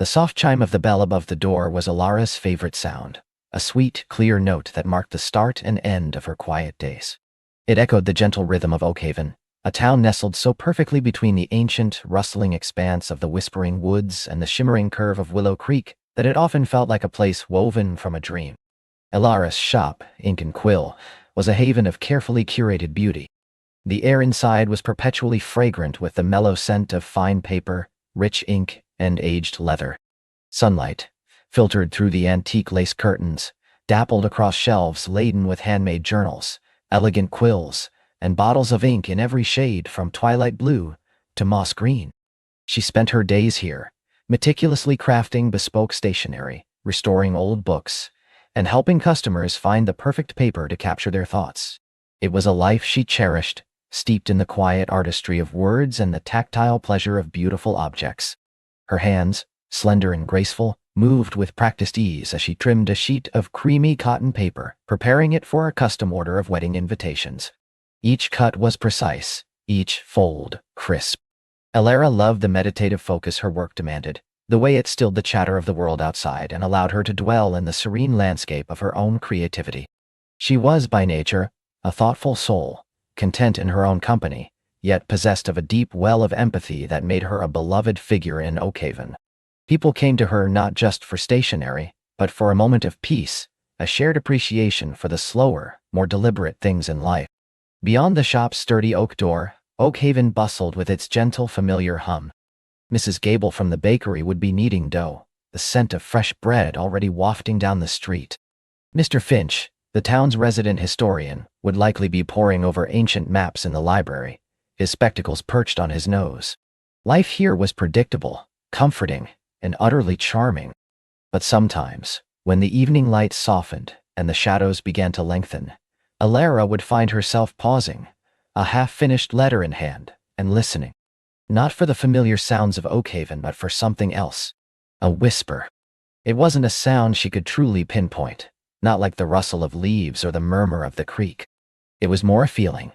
The soft chime of the bell above the door was Alara's favorite sound, a sweet, clear note that marked the start and end of her quiet days. It echoed the gentle rhythm of Oakhaven, a town nestled so perfectly between the ancient, rustling expanse of the whispering woods and the shimmering curve of Willow Creek that it often felt like a place woven from a dream. Alara's shop, Ink and Quill, was a haven of carefully curated beauty. The air inside was perpetually fragrant with the mellow scent of fine paper, rich ink, and aged leather. Sunlight, filtered through the antique lace curtains, dappled across shelves laden with handmade journals, elegant quills, and bottles of ink in every shade from twilight blue to moss green. She spent her days here, meticulously crafting bespoke stationery, restoring old books, and helping customers find the perfect paper to capture their thoughts. It was a life she cherished, steeped in the quiet artistry of words and the tactile pleasure of beautiful objects. Her hands, slender and graceful, moved with practiced ease as she trimmed a sheet of creamy cotton paper, preparing it for a custom order of wedding invitations. Each cut was precise, each fold crisp. Alara loved the meditative focus her work demanded, the way it stilled the chatter of the world outside and allowed her to dwell in the serene landscape of her own creativity. She was, by nature, a thoughtful soul, content in her own company, yet possessed of a deep well of empathy that made her a beloved figure in Oakhaven. People came to her not just for stationery, but for a moment of peace, a shared appreciation for the slower, more deliberate things in life. Beyond the shop's sturdy oak door, Oakhaven bustled with its gentle, familiar hum. Mrs. Gable from the bakery would be kneading dough, the scent of fresh bread already wafting down the street. Mr. Finch, the town's resident historian, would likely be poring over ancient maps in the library, his spectacles perched on his nose. Life here was predictable, comforting, and utterly charming. But sometimes, when the evening light softened and the shadows began to lengthen, Alara would find herself pausing, a half-finished letter in hand, and listening. Not for the familiar sounds of Oakhaven, but for something else. A whisper. It wasn't a sound she could truly pinpoint, not like the rustle of leaves or the murmur of the creek. It was more a feeling,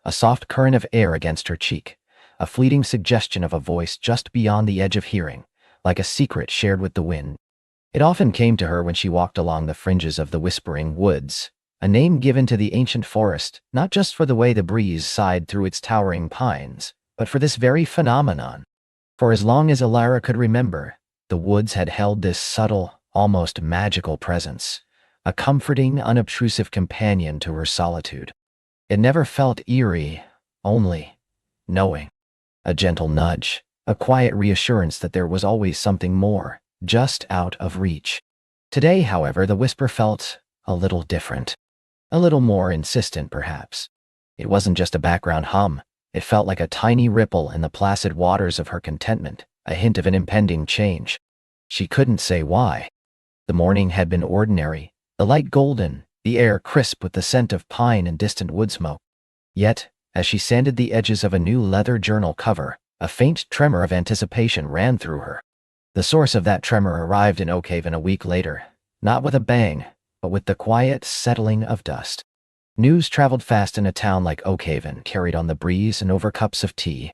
a soft current of air against her cheek, a fleeting suggestion of a voice just beyond the edge of hearing, like a secret shared with the wind. It often came to her when she walked along the fringes of the whispering woods, a name given to the ancient forest, not just for the way the breeze sighed through its towering pines, but for this very phenomenon. For as long as Alara could remember, the woods had held this subtle, almost magical presence, a comforting, unobtrusive companion to her solitude. It never felt eerie, only knowing. A gentle nudge, a quiet reassurance that there was always something more, just out of reach. Today, however, the whisper felt a little different. A little more insistent, perhaps. It wasn't just a background hum. It felt like a tiny ripple in the placid waters of her contentment, a hint of an impending change. She couldn't say why. The morning had been ordinary, the light golden, the air crisp with the scent of pine and distant wood smoke. Yet, as she sanded the edges of a new leather journal cover, a faint tremor of anticipation ran through her. The source of that tremor arrived in Oakhaven a week later, not with a bang, but with the quiet settling of dust. News traveled fast in a town like Oakhaven, carried on the breeze and over cups of tea.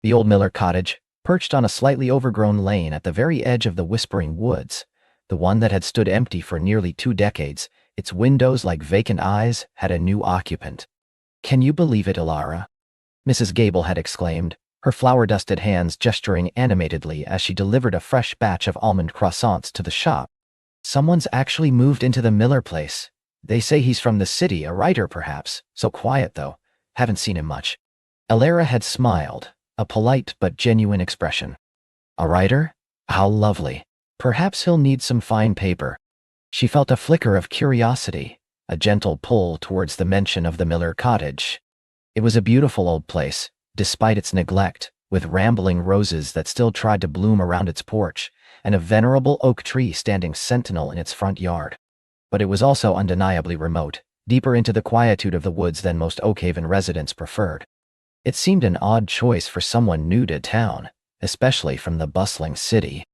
The old Miller cottage, perched on a slightly overgrown lane at the very edge of the whispering woods, the one that had stood empty for nearly 2 decades, its windows like vacant eyes, had a new occupant. "Can you believe it, Alara?" Mrs. Gable had exclaimed, her flour-dusted hands gesturing animatedly as she delivered a fresh batch of almond croissants to the shop. "Someone's actually moved into the Miller place. They say he's from the city, a writer perhaps, so quiet though, haven't seen him much." Alara had smiled, a polite but genuine expression. "A writer? How lovely. Perhaps he'll need some fine paper." She felt a flicker of curiosity, a gentle pull towards the mention of the Miller cottage. It was a beautiful old place, despite its neglect, with rambling roses that still tried to bloom around its porch, and a venerable oak tree standing sentinel in its front yard. But it was also undeniably remote, deeper into the quietude of the woods than most Oakhaven residents preferred. It seemed an odd choice for someone new to town, especially from the bustling city.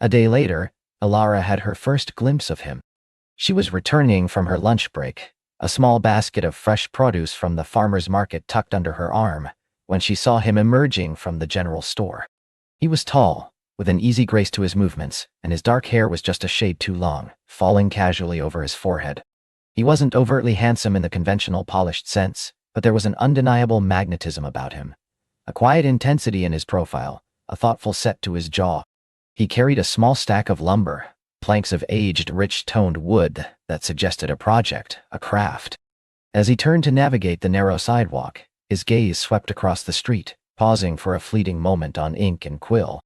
A day later, Alara had her first glimpse of him. She was returning from her lunch break, a small basket of fresh produce from the farmer's market tucked under her arm, when she saw him emerging from the general store. He was tall, with an easy grace to his movements, and his dark hair was just a shade too long, falling casually over his forehead. He wasn't overtly handsome in the conventional polished sense, but there was an undeniable magnetism about him. A quiet intensity in his profile, a thoughtful set to his jaw. He carried a small stack of lumber, planks of aged, rich-toned wood that suggested a project, a craft. As he turned to navigate the narrow sidewalk, his gaze swept across the street, pausing for a fleeting moment on ink and quill.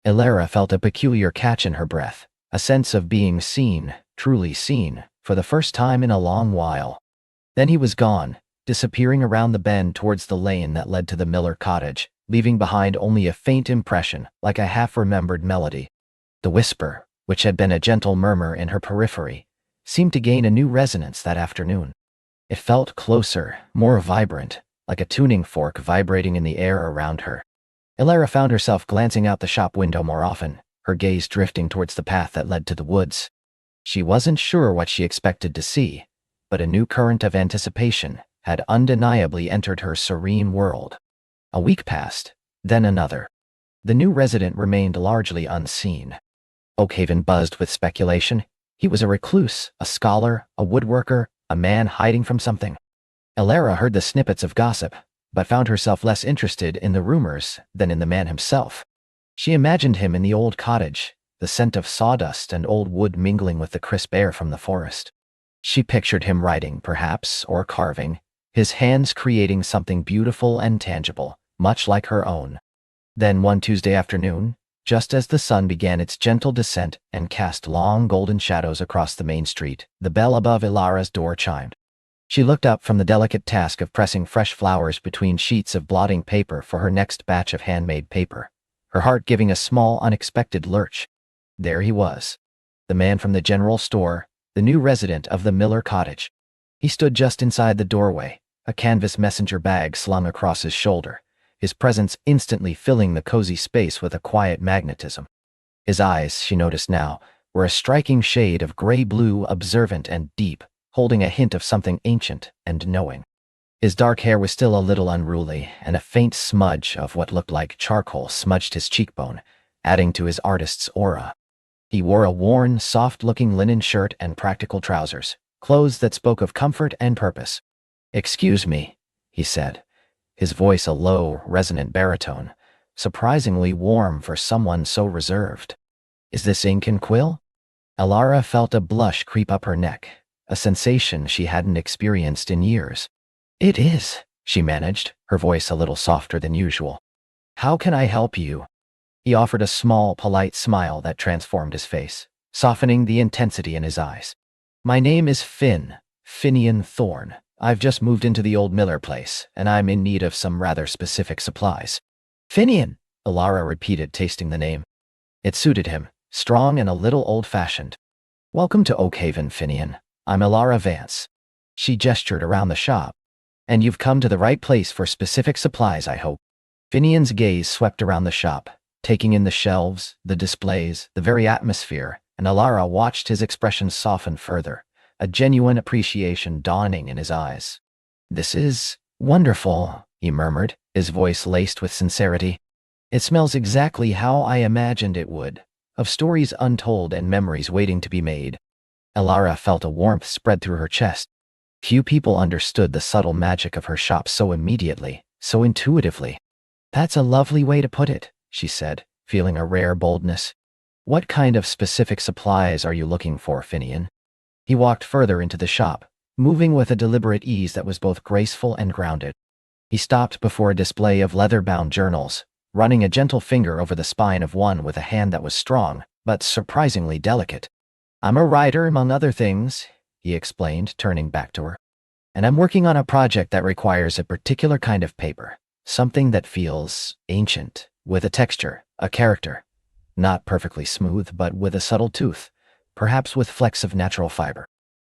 Elara felt a peculiar catch in her breath, a sense of being seen, truly seen, for the first time in a long while. Then he was gone, disappearing around the bend towards the lane that led to the Miller cottage, leaving behind only a faint impression, like a half-remembered melody. The whisper, which had been a gentle murmur in her periphery, seemed to gain a new resonance that afternoon. It felt closer, more vibrant, like a tuning fork vibrating in the air around her. Elara found herself glancing out the shop window more often, her gaze drifting towards the path that led to the woods. She wasn't sure what she expected to see, but a new current of anticipation had undeniably entered her serene world. A week passed, then another. The new resident remained largely unseen. Oakhaven buzzed with speculation. He was a recluse, a scholar, a woodworker, a man hiding from something. Elara heard the snippets of gossip, but found herself less interested in the rumors than in the man himself. She imagined him in the old cottage, the scent of sawdust and old wood mingling with the crisp air from the forest. She pictured him writing, perhaps, or carving, his hands creating something beautiful and tangible, much like her own. Then one Tuesday afternoon, just as the sun began its gentle descent and cast long golden shadows across the main street, the bell above Elara's door chimed. She looked up from the delicate task of pressing fresh flowers between sheets of blotting paper for her next batch of handmade paper, her heart giving a small, unexpected lurch. There he was, the man from the general store, the new resident of the Miller cottage. He stood just inside the doorway, a canvas messenger bag slung across his shoulder, his presence instantly filling the cozy space with a quiet magnetism. His eyes, she noticed now, were a striking shade of gray-blue, observant and deep, holding a hint of something ancient and knowing. His dark hair was still a little unruly, and a faint smudge of what looked like charcoal smudged his cheekbone, adding to his artist's aura. He wore a worn, soft-looking linen shirt and practical trousers, clothes that spoke of comfort and purpose. "Excuse me," he said, his voice a low, resonant baritone, surprisingly warm for someone so reserved. "Is this ink and quill?" Elara felt a blush creep up her neck, a sensation she hadn't experienced in years. "It is," she managed, her voice a little softer than usual. "How can I help you?" He offered a small, polite smile that transformed his face, softening the intensity in his eyes. "My name is Finian Thorne. I've just moved into the old Miller place, and I'm in need of some rather specific supplies." "Finian," Elara repeated, tasting the name. It suited him, strong and a little old-fashioned. "Welcome to Oakhaven, Finian. I'm Elara Vance." She gestured around the shop. "And you've come to the right place for specific supplies, I hope." Finian's gaze swept around the shop, taking in the shelves, the displays, the very atmosphere, and Elara watched his expression soften further, a genuine appreciation dawning in his eyes. "This is wonderful," he murmured, his voice laced with sincerity. "It smells exactly how I imagined it would, of stories untold and memories waiting to be made." Elara felt a warmth spread through her chest. Few people understood the subtle magic of her shop so immediately, so intuitively. "That's a lovely way to put it," she said, feeling a rare boldness. "What kind of specific supplies are you looking for, Finian?" He walked further into the shop, moving with a deliberate ease that was both graceful and grounded. He stopped before a display of leather-bound journals, running a gentle finger over the spine of one with a hand that was strong, but surprisingly delicate. "I'm a writer, among other things," he explained, turning back to her. "And I'm working on a project that requires a particular kind of paper, something that feels ancient, with a texture, a character. Not perfectly smooth, but with a subtle tooth, perhaps with flecks of natural fiber."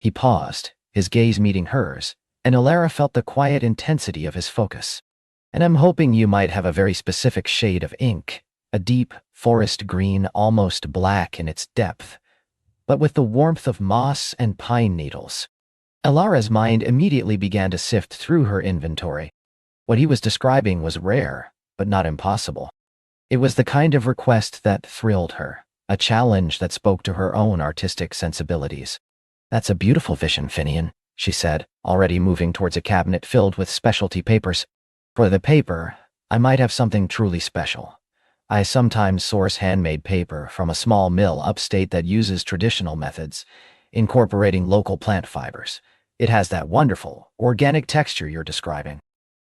He paused, his gaze meeting hers, and Elara felt the quiet intensity of his focus. "And I'm hoping you might have a very specific shade of ink, a deep, forest green, almost black in its depth, but with the warmth of moss and pine needles." Elara's mind immediately began to sift through her inventory. What he was describing was rare, but not impossible. It was the kind of request that thrilled her, a challenge that spoke to her own artistic sensibilities. "That's a beautiful vision, Finian," she said, already moving towards a cabinet filled with specialty papers. "For the paper, I might have something truly special. I sometimes source handmade paper from a small mill upstate that uses traditional methods, incorporating local plant fibers. It has that wonderful, organic texture you're describing."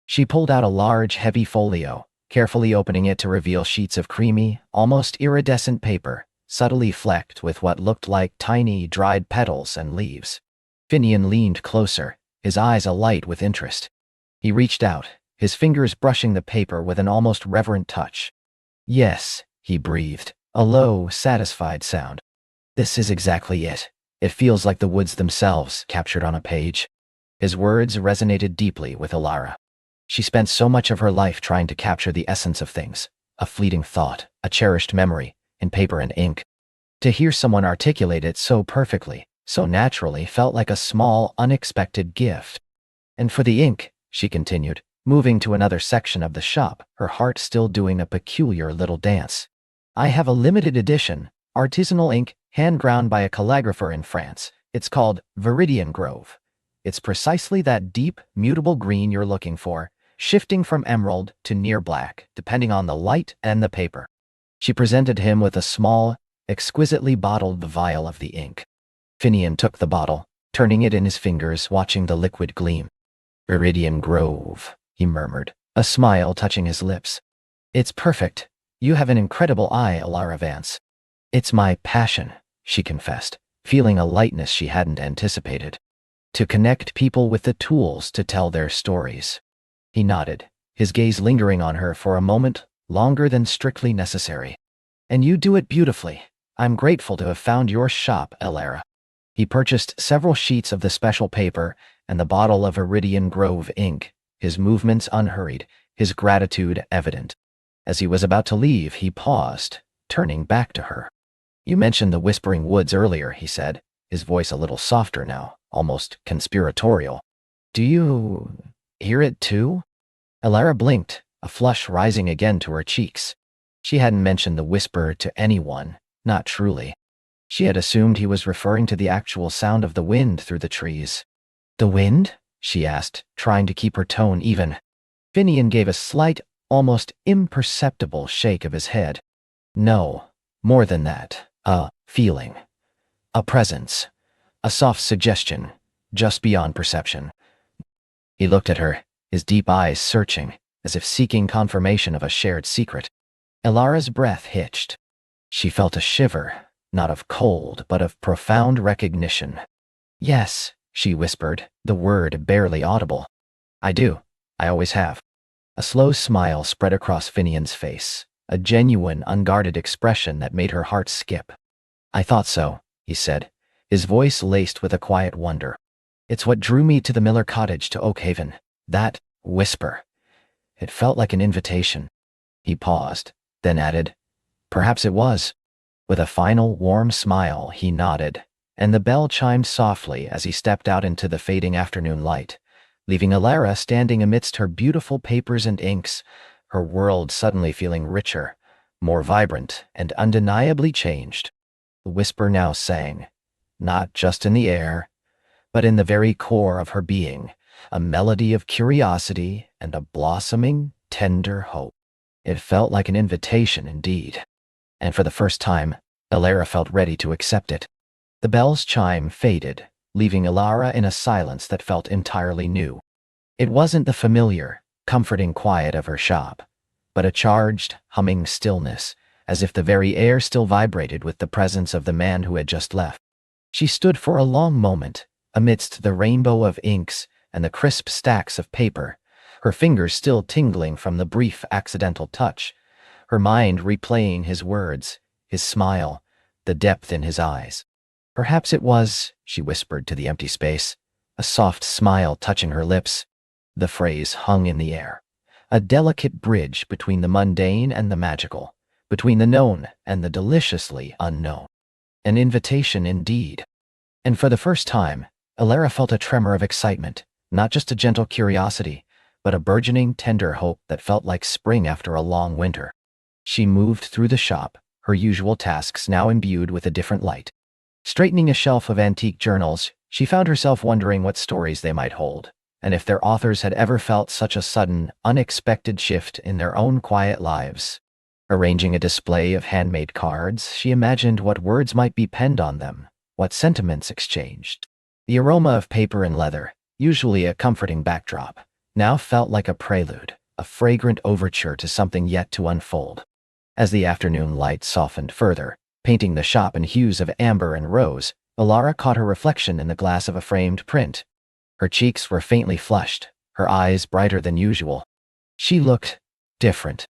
She pulled out a large, heavy folio, carefully opening it to reveal sheets of creamy, almost iridescent paper, subtly flecked with what looked like tiny, dried petals and leaves. Finian leaned closer, his eyes alight with interest. He reached out, his fingers brushing the paper with an almost reverent touch. "Yes," he breathed, a low, satisfied sound. "This is exactly it. It feels like the woods themselves, captured on a page." His words resonated deeply with Alara. She spent so much of her life trying to capture the essence of things, a fleeting thought, a cherished memory, in paper and ink. To hear someone articulate it so perfectly, so naturally, felt like a small, unexpected gift. "And for the ink," she continued, moving to another section of the shop, her heart still doing a peculiar little dance. "I have a limited edition, artisanal ink, hand-ground by a calligrapher in France. It's called Viridian Grove. It's precisely that deep, mutable green you're looking for, shifting from emerald to near black, depending on the light and the paper." She presented him with a small, exquisitely bottled vial of the ink. Finian took the bottle, turning it in his fingers, watching the liquid gleam. "Viridian Grove," he murmured, a smile touching his lips. "It's perfect. You have an incredible eye, Alara Vance." "It's my passion," she confessed, feeling a lightness she hadn't anticipated. "To connect people with the tools to tell their stories." He nodded, his gaze lingering on her for a moment, longer than strictly necessary. "And you do it beautifully. I'm grateful to have found your shop, Alara." He purchased several sheets of the special paper and the bottle of Viridian Grove ink, his movements unhurried, his gratitude evident. As he was about to leave, he paused, turning back to her. "You mentioned the Whispering Woods earlier," he said, his voice a little softer now, almost conspiratorial. "Do you hear it too?" Alara blinked, a flush rising again to her cheeks. She hadn't mentioned the whisper to anyone, not truly. She had assumed he was referring to the actual sound of the wind through the trees. "The wind?" she asked, trying to keep her tone even. Finian gave a slight, almost imperceptible shake of his head. "No, more than that. A feeling. A presence. A soft suggestion, just beyond perception." He looked at her, his deep eyes searching, as if seeking confirmation of a shared secret. Alara's breath hitched. She felt a shiver, not of cold, but of profound recognition. "Yes," she whispered, the word barely audible. "I do. I always have." A slow smile spread across Finian's face, a genuine, unguarded expression that made her heart skip. "I thought so," he said, his voice laced with a quiet wonder. "It's what drew me to the Miller cottage to Oakhaven. That whisper. It felt like an invitation." He paused, then added, "Perhaps it was." With a final, warm smile, he nodded, and the bell chimed softly as he stepped out into the fading afternoon light, leaving Alara standing amidst her beautiful papers and inks, her world suddenly feeling richer, more vibrant, and undeniably changed. The whisper now sang, not just in the air, but in the very core of her being, a melody of curiosity and a blossoming, tender hope. It felt like an invitation indeed. And for the first time, Alara felt ready to accept it. The bell's chime faded, leaving Alara in a silence that felt entirely new. It wasn't the familiar, comforting quiet of her shop, but a charged, humming stillness, as if the very air still vibrated with the presence of the man who had just left. She stood for a long moment, amidst the rainbow of inks and the crisp stacks of paper, her fingers still tingling from the brief accidental touch, her mind replaying his words, his smile, the depth in his eyes. "Perhaps it was," she whispered to the empty space, a soft smile touching her lips. The phrase hung in the air, a delicate bridge between the mundane and the magical, between the known and the deliciously unknown. An invitation indeed. And for the first time, Alara felt a tremor of excitement, not just a gentle curiosity, but a burgeoning, tender hope that felt like spring after a long winter. She moved through the shop, her usual tasks now imbued with a different light. Straightening a shelf of antique journals, she found herself wondering what stories they might hold, and if their authors had ever felt such a sudden, unexpected shift in their own quiet lives. Arranging a display of handmade cards, she imagined what words might be penned on them, what sentiments exchanged. The aroma of paper and leather, usually a comforting backdrop, now felt like a prelude, a fragrant overture to something yet to unfold. As the afternoon light softened further, painting the shop in hues of amber and rose, Alara caught her reflection in the glass of a framed print. Her cheeks were faintly flushed, her eyes brighter than usual. She looked different.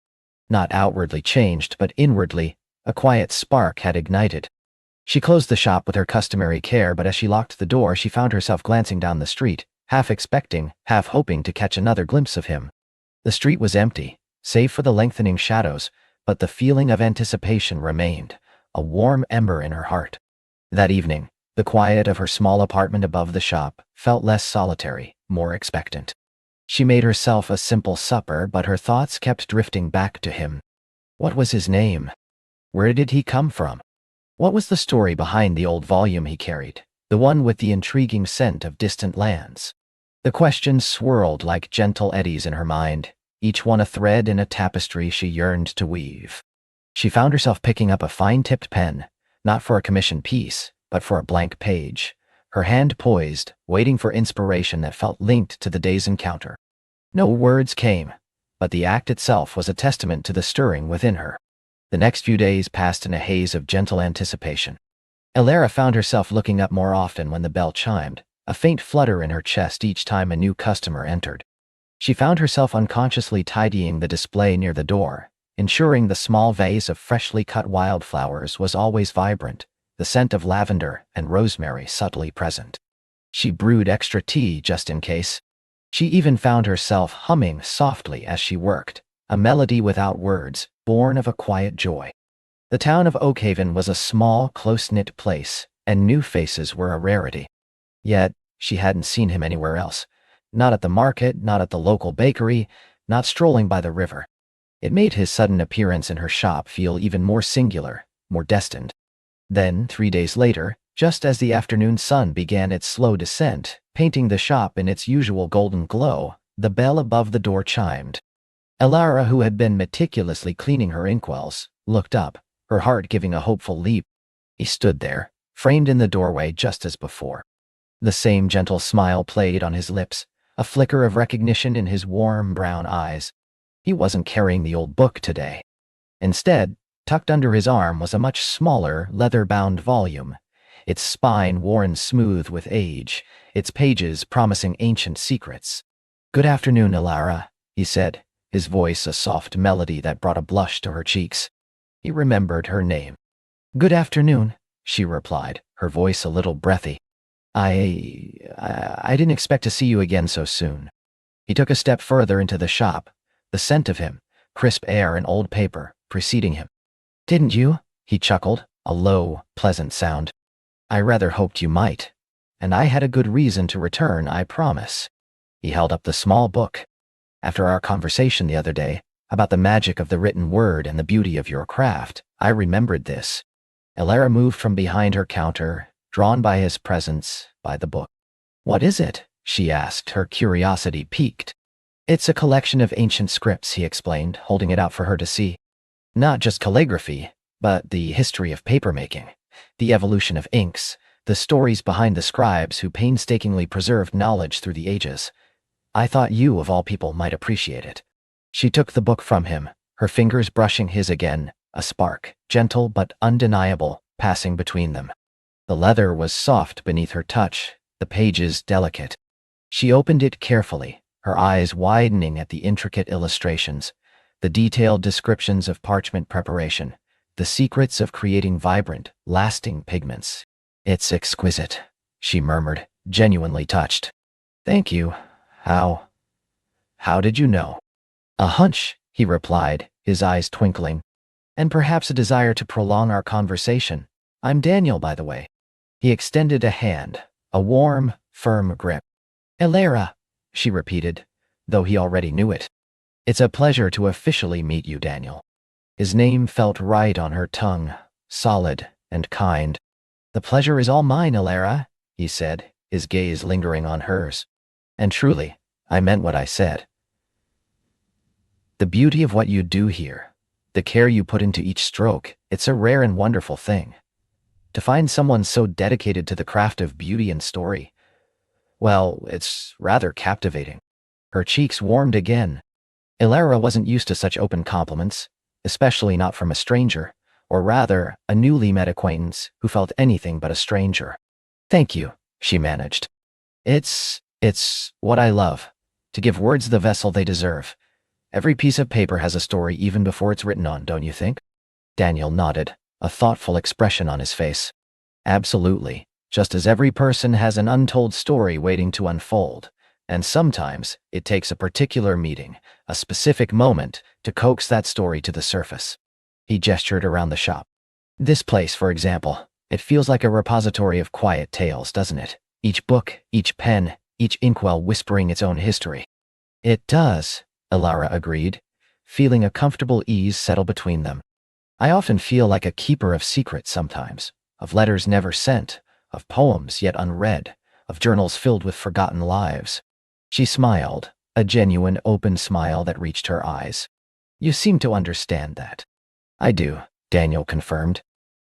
Not outwardly changed, but inwardly, a quiet spark had ignited. She closed the shop with her customary care, but as she locked the door, she found herself glancing down the street, half expecting, half hoping to catch another glimpse of him. The street was empty, save for the lengthening shadows, but the feeling of anticipation remained, a warm ember in her heart. That evening, the quiet of her small apartment above the shop felt less solitary, more expectant. She made herself a simple supper, but her thoughts kept drifting back to him. What was his name? Where did he come from? What was the story behind the old volume he carried, the one with the intriguing scent of distant lands? The questions swirled like gentle eddies in her mind, each one a thread in a tapestry she yearned to weave. She found herself picking up a fine-tipped pen, not for a commissioned piece, but for a blank page, her hand poised, waiting for inspiration that felt linked to the day's encounter. No words came, but the act itself was a testament to the stirring within her. The next few days passed in a haze of gentle anticipation. Alara found herself looking up more often when the bell chimed, a faint flutter in her chest each time a new customer entered. She found herself unconsciously tidying the display near the door, ensuring the small vase of freshly cut wildflowers was always vibrant, the scent of lavender and rosemary subtly present. She brewed extra tea just in case. She even found herself humming softly as she worked, a melody without words, born of a quiet joy. The town of Oakhaven was a small, close-knit place, and new faces were a rarity. Yet, she hadn't seen him anywhere else. Not at the market, not at the local bakery, not strolling by the river. It made his sudden appearance in her shop feel even more singular, more destined. Then, 3 days later, just as the afternoon sun began its slow descent, painting the shop in its usual golden glow, the bell above the door chimed. Alara, who had been meticulously cleaning her inkwells, looked up, her heart giving a hopeful leap. He stood there, framed in the doorway just as before. The same gentle smile played on his lips, a flicker of recognition in his warm brown eyes. He wasn't carrying the old book today. Instead, tucked under his arm was a much smaller, leather-bound volume, its spine worn smooth with age, its pages promising ancient secrets. "Good afternoon, Alara," he said, his voice a soft melody that brought a blush to her cheeks. He remembered her name. "Good afternoon," she replied, her voice a little breathy. I didn't expect to see you again so soon." He took a step further into the shop, the scent of him, crisp air and old paper, preceding him. "Didn't you?" he chuckled, a low, pleasant sound. "I rather hoped you might. And I had a good reason to return, I promise." He held up the small book. "After our conversation the other day, about the magic of the written word and the beauty of your craft, I remembered this." Alara moved from behind her counter, drawn by his presence, by the book. "What is it?" she asked, her curiosity piqued. "It's a collection of ancient scripts," he explained, holding it out for her to see. "Not just calligraphy, but the history of papermaking, the evolution of inks, the stories behind the scribes who painstakingly preserved knowledge through the ages. I thought you, of all people, might appreciate it." She took the book from him, her fingers brushing his again, a spark, gentle but undeniable, passing between them. The leather was soft beneath her touch, the pages delicate. She opened it carefully, her eyes widening at the intricate illustrations, the detailed descriptions of parchment preparation, the secrets of creating vibrant, lasting pigments. "It's exquisite," she murmured, genuinely touched. "Thank you. How did you know?" "A hunch," he replied, his eyes twinkling. "And perhaps a desire to prolong our conversation. I'm Daniel, by the way." He extended a hand, a warm, firm grip. "Alara," she repeated, though he already knew it. "It's a pleasure to officially meet you, Daniel." His name felt right on her tongue, solid and kind. "The pleasure is all mine, Alara," he said, his gaze lingering on hers. "And truly, I meant what I said. The beauty of what you do here, the care you put into each stroke, it's a rare and wonderful thing. To find someone so dedicated to the craft of beauty and story, well, it's rather captivating." Her cheeks warmed again. Ilara wasn't used to such open compliments, especially not from a stranger, or rather, a newly met acquaintance who felt anything but a stranger. "Thank you," she managed. It's what I love, to give words the vessel they deserve. Every piece of paper has a story even before it's written on, don't you think?" Daniel nodded, a thoughtful expression on his face. "Absolutely, just as every person has an untold story waiting to unfold, and sometimes it takes a particular meeting, a specific moment, to coax that story to the surface." He gestured around the shop. "This place, for example, it feels like a repository of quiet tales, doesn't it? Each book, each pen, each inkwell whispering its own history." "It does," Ilara agreed, feeling a comfortable ease settle between them. "I often feel like a keeper of secrets sometimes, of letters never sent, of poems yet unread, of journals filled with forgotten lives." She smiled, a genuine open smile that reached her eyes. "You seem to understand that." "I do," Daniel confirmed.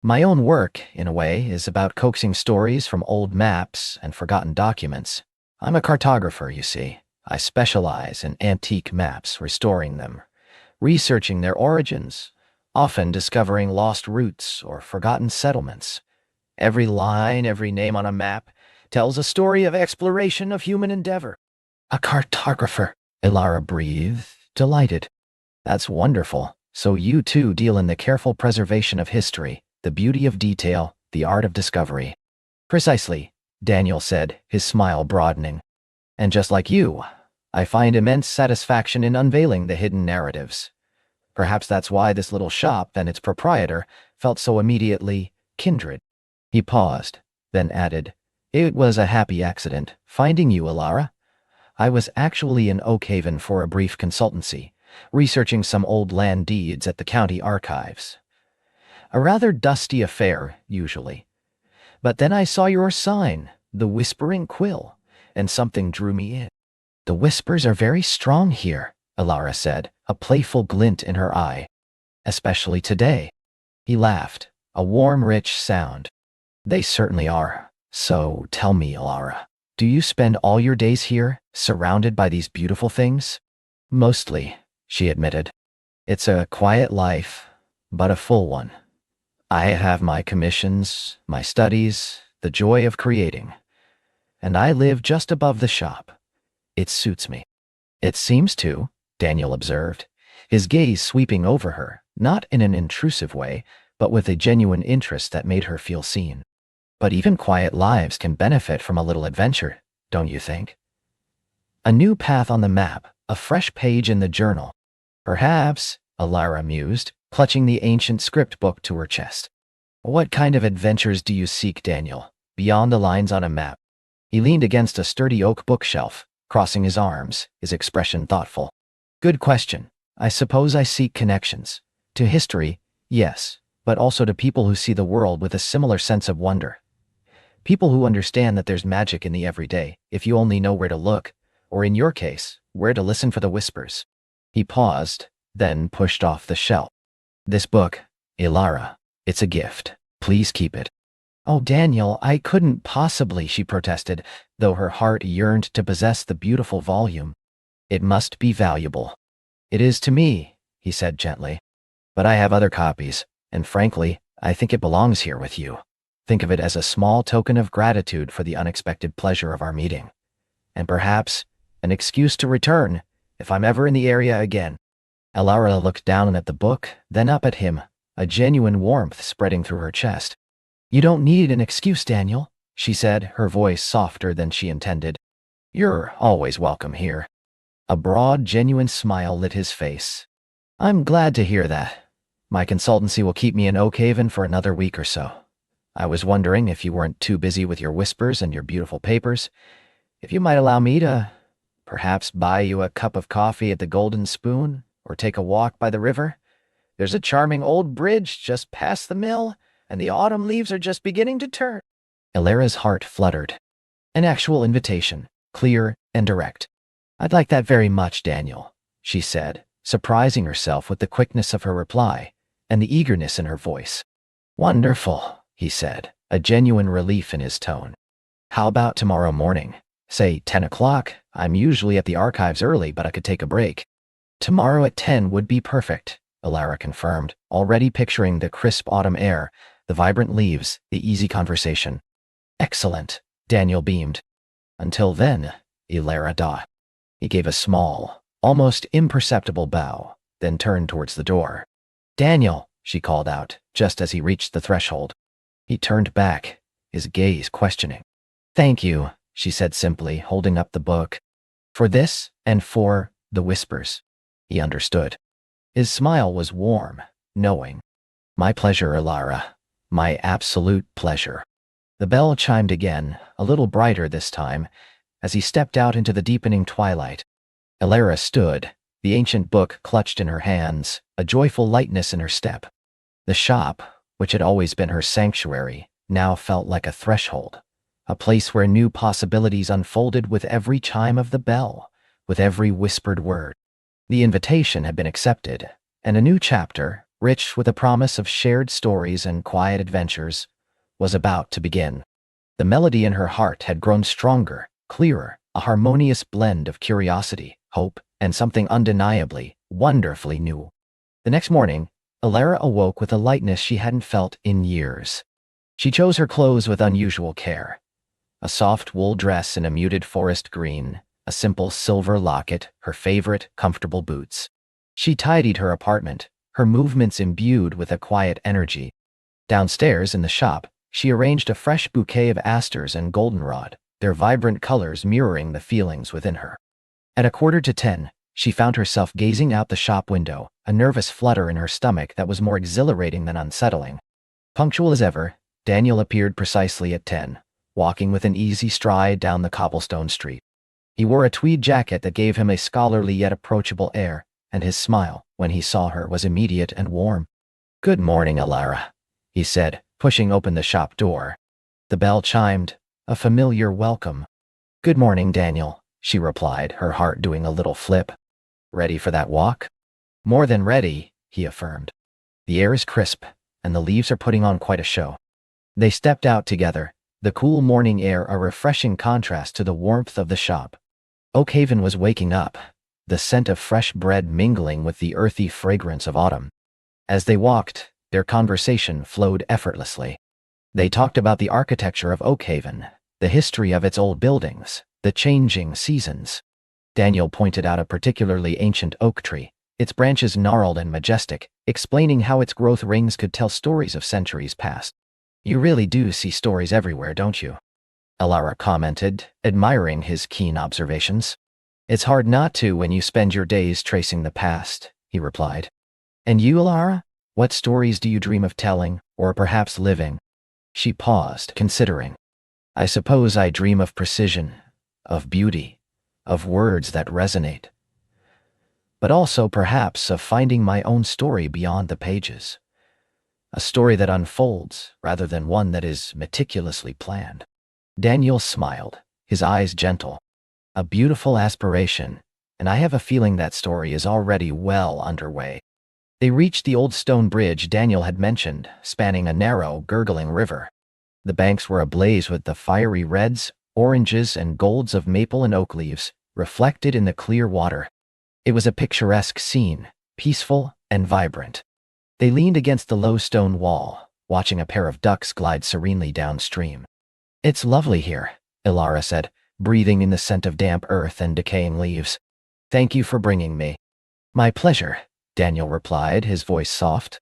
"My own work, in a way, is about coaxing stories from old maps and forgotten documents. I'm a cartographer, you see. I specialize in antique maps, restoring them, researching their origins, often discovering lost routes or forgotten settlements. Every line, every name on a map tells a story of exploration, of human endeavor." "A cartographer," Ilara breathed, delighted. "That's wonderful. So you too deal in the careful preservation of history, the beauty of detail, the art of discovery." "Precisely," Daniel said, his smile broadening. "And just like you, I find immense satisfaction in unveiling the hidden narratives. Perhaps that's why this little shop and its proprietor felt so immediately kindred." He paused, then added, "It was a happy accident, finding you, Ilara. I was actually in Oakhaven for a brief consultancy, researching some old land deeds at the county archives. A rather dusty affair, usually. But then I saw your sign, the Whispering Quill, and something drew me in." "The whispers are very strong here," Ilara said, a playful glint in her eye. "Especially today." He laughed, a warm, rich sound. "They certainly are. So tell me, Ilara, do you spend all your days here, surrounded by these beautiful things?" "Mostly," she admitted. "It's a quiet life, but a full one. I have my commissions, my studies, the joy of creating. And I live just above the shop. It suits me." "It seems to," Daniel observed, his gaze sweeping over her, not in an intrusive way, but with a genuine interest that made her feel seen. "But even quiet lives can benefit from a little adventure, don't you think? A new path on the map, a fresh page in the journal." "Perhaps," Ilara mused, clutching the ancient script book to her chest. "What kind of adventures do you seek, Daniel, beyond the lines on a map?" He leaned against a sturdy oak bookshelf, crossing his arms, his expression thoughtful. "Good question. I suppose I seek connections. To history, yes, but also to people who see the world with a similar sense of wonder. People who understand that there's magic in the everyday, if you only know where to look, or in your case, where to listen for the whispers." He paused, then pushed off the shelf. "This book, Ilara, it's a gift. Please keep it." "Oh, Daniel, I couldn't possibly," she protested, though her heart yearned to possess the beautiful volume. "It must be valuable." "It is to me," he said gently. "But I have other copies, and frankly, I think it belongs here with you. Think of it as a small token of gratitude for the unexpected pleasure of our meeting. And perhaps an excuse to return, if I'm ever in the area again." Alara looked down at the book, then up at him, a genuine warmth spreading through her chest. "You don't need an excuse, Daniel," she said, her voice softer than she intended. "You're always welcome here." A broad, genuine smile lit his face. "I'm glad to hear that. My consultancy will keep me in Oakhaven for another week or so. I was wondering if you weren't too busy with your whispers and your beautiful papers, if you might allow me to perhaps buy you a cup of coffee at the Golden Spoon or take a walk by the river. There's a charming old bridge just past the mill, and the autumn leaves are just beginning to turn. Ilara's heart fluttered. An actual invitation, clear and direct. I'd like that very much, Daniel, she said, surprising herself with the quickness of her reply and the eagerness in her voice. Wonderful, he said, a genuine relief in his tone. How about tomorrow morning? Say 10 o'clock. I'm usually at the archives early, but I could take a break. Tomorrow at 10 would be perfect, Ilara confirmed, already picturing the crisp autumn air, the vibrant leaves, the easy conversation. Excellent, Daniel beamed. Until then, Ilara da. He gave a small, almost imperceptible bow, then turned towards the door. Daniel, she called out, just as he reached the threshold. He turned back, his gaze questioning. Thank you, she said simply, holding up the book. For this, and for the whispers. He understood. His smile was warm, knowing. My pleasure, Ilara. My absolute pleasure. The bell chimed again, a little brighter this time, as he stepped out into the deepening twilight. Ilara stood, the ancient book clutched in her hands, a joyful lightness in her step. The shop, which had always been her sanctuary, now felt like a threshold, a place where new possibilities unfolded with every chime of the bell, with every whispered word. The invitation had been accepted, and a new chapter, rich with a promise of shared stories and quiet adventures, was about to begin. The melody in her heart had grown stronger, clearer, a harmonious blend of curiosity, hope, and something undeniably, wonderfully new. The next morning, Ilara awoke with a lightness she hadn't felt in years. She chose her clothes with unusual care. A soft wool dress in a muted forest green, a simple silver locket, her favorite, comfortable boots. She tidied her apartment, her movements imbued with a quiet energy. Downstairs in the shop, she arranged a fresh bouquet of asters and goldenrod, their vibrant colors mirroring the feelings within her. At 9:45, she found herself gazing out the shop window, a nervous flutter in her stomach that was more exhilarating than unsettling. Punctual as ever, Daniel appeared precisely at 10, walking with an easy stride down the cobblestone street. He wore a tweed jacket that gave him a scholarly yet approachable air, and his smile, when he saw her, was immediate and warm. Good morning, Ilara, he said, pushing open the shop door. The bell chimed, a familiar welcome. Good morning, Daniel, she replied, her heart doing a little flip. Ready for that walk? More than ready, he affirmed. The air is crisp, and the leaves are putting on quite a show. They stepped out together, the cool morning air a refreshing contrast to the warmth of the shop. Oakhaven was waking up, the scent of fresh bread mingling with the earthy fragrance of autumn. As they walked, their conversation flowed effortlessly. They talked about the architecture of Oakhaven, the history of its old buildings, the changing seasons. Daniel pointed out a particularly ancient oak tree, its branches gnarled and majestic, explaining how its growth rings could tell stories of centuries past. You really do see stories everywhere, don't you? Ilara commented, admiring his keen observations. It's hard not to when you spend your days tracing the past, he replied. And you, Ilara? What stories do you dream of telling, or perhaps living? She paused, considering. I suppose I dream of precision, of beauty, of words that resonate. But also, perhaps, of finding my own story beyond the pages. A story that unfolds, rather than one that is meticulously planned. Daniel smiled, his eyes gentle. A beautiful aspiration, and I have a feeling that story is already well underway. They reached the old stone bridge Daniel had mentioned, spanning a narrow, gurgling river. The banks were ablaze with the fiery reds, oranges, and golds of maple and oak leaves, reflected in the clear water. It was a picturesque scene, peaceful and vibrant. They leaned against the low stone wall, watching a pair of ducks glide serenely downstream. It's lovely here, Ilara said, breathing in the scent of damp earth and decaying leaves. Thank you for bringing me. My pleasure, Daniel replied, his voice soft.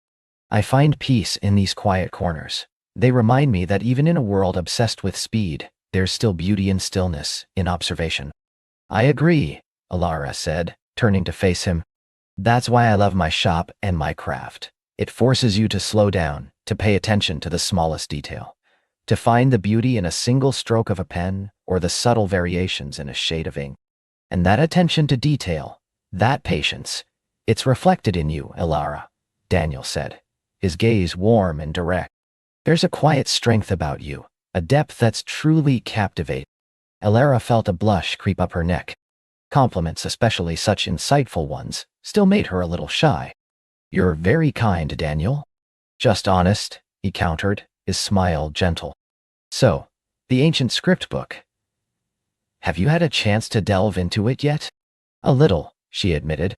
I find peace in these quiet corners. They remind me that even in a world obsessed with speed, there's still beauty in stillness, in observation. I agree, Ilara said, turning to face him. That's why I love my shop and my craft. It forces you to slow down, to pay attention to the smallest detail, to find the beauty in a single stroke of a pen or the subtle variations in a shade of ink. And that attention to detail, that patience, it's reflected in you, Ilara. Daniel said, his gaze warm and direct. There's a quiet strength about you, a depth that's truly captivating. Elara felt a blush creep up her neck. Compliments, especially such insightful ones, still made her a little shy. You're very kind, Daniel. Just honest, he countered, his smile gentle. So, the ancient script book. Have you had a chance to delve into it yet? A little, she admitted.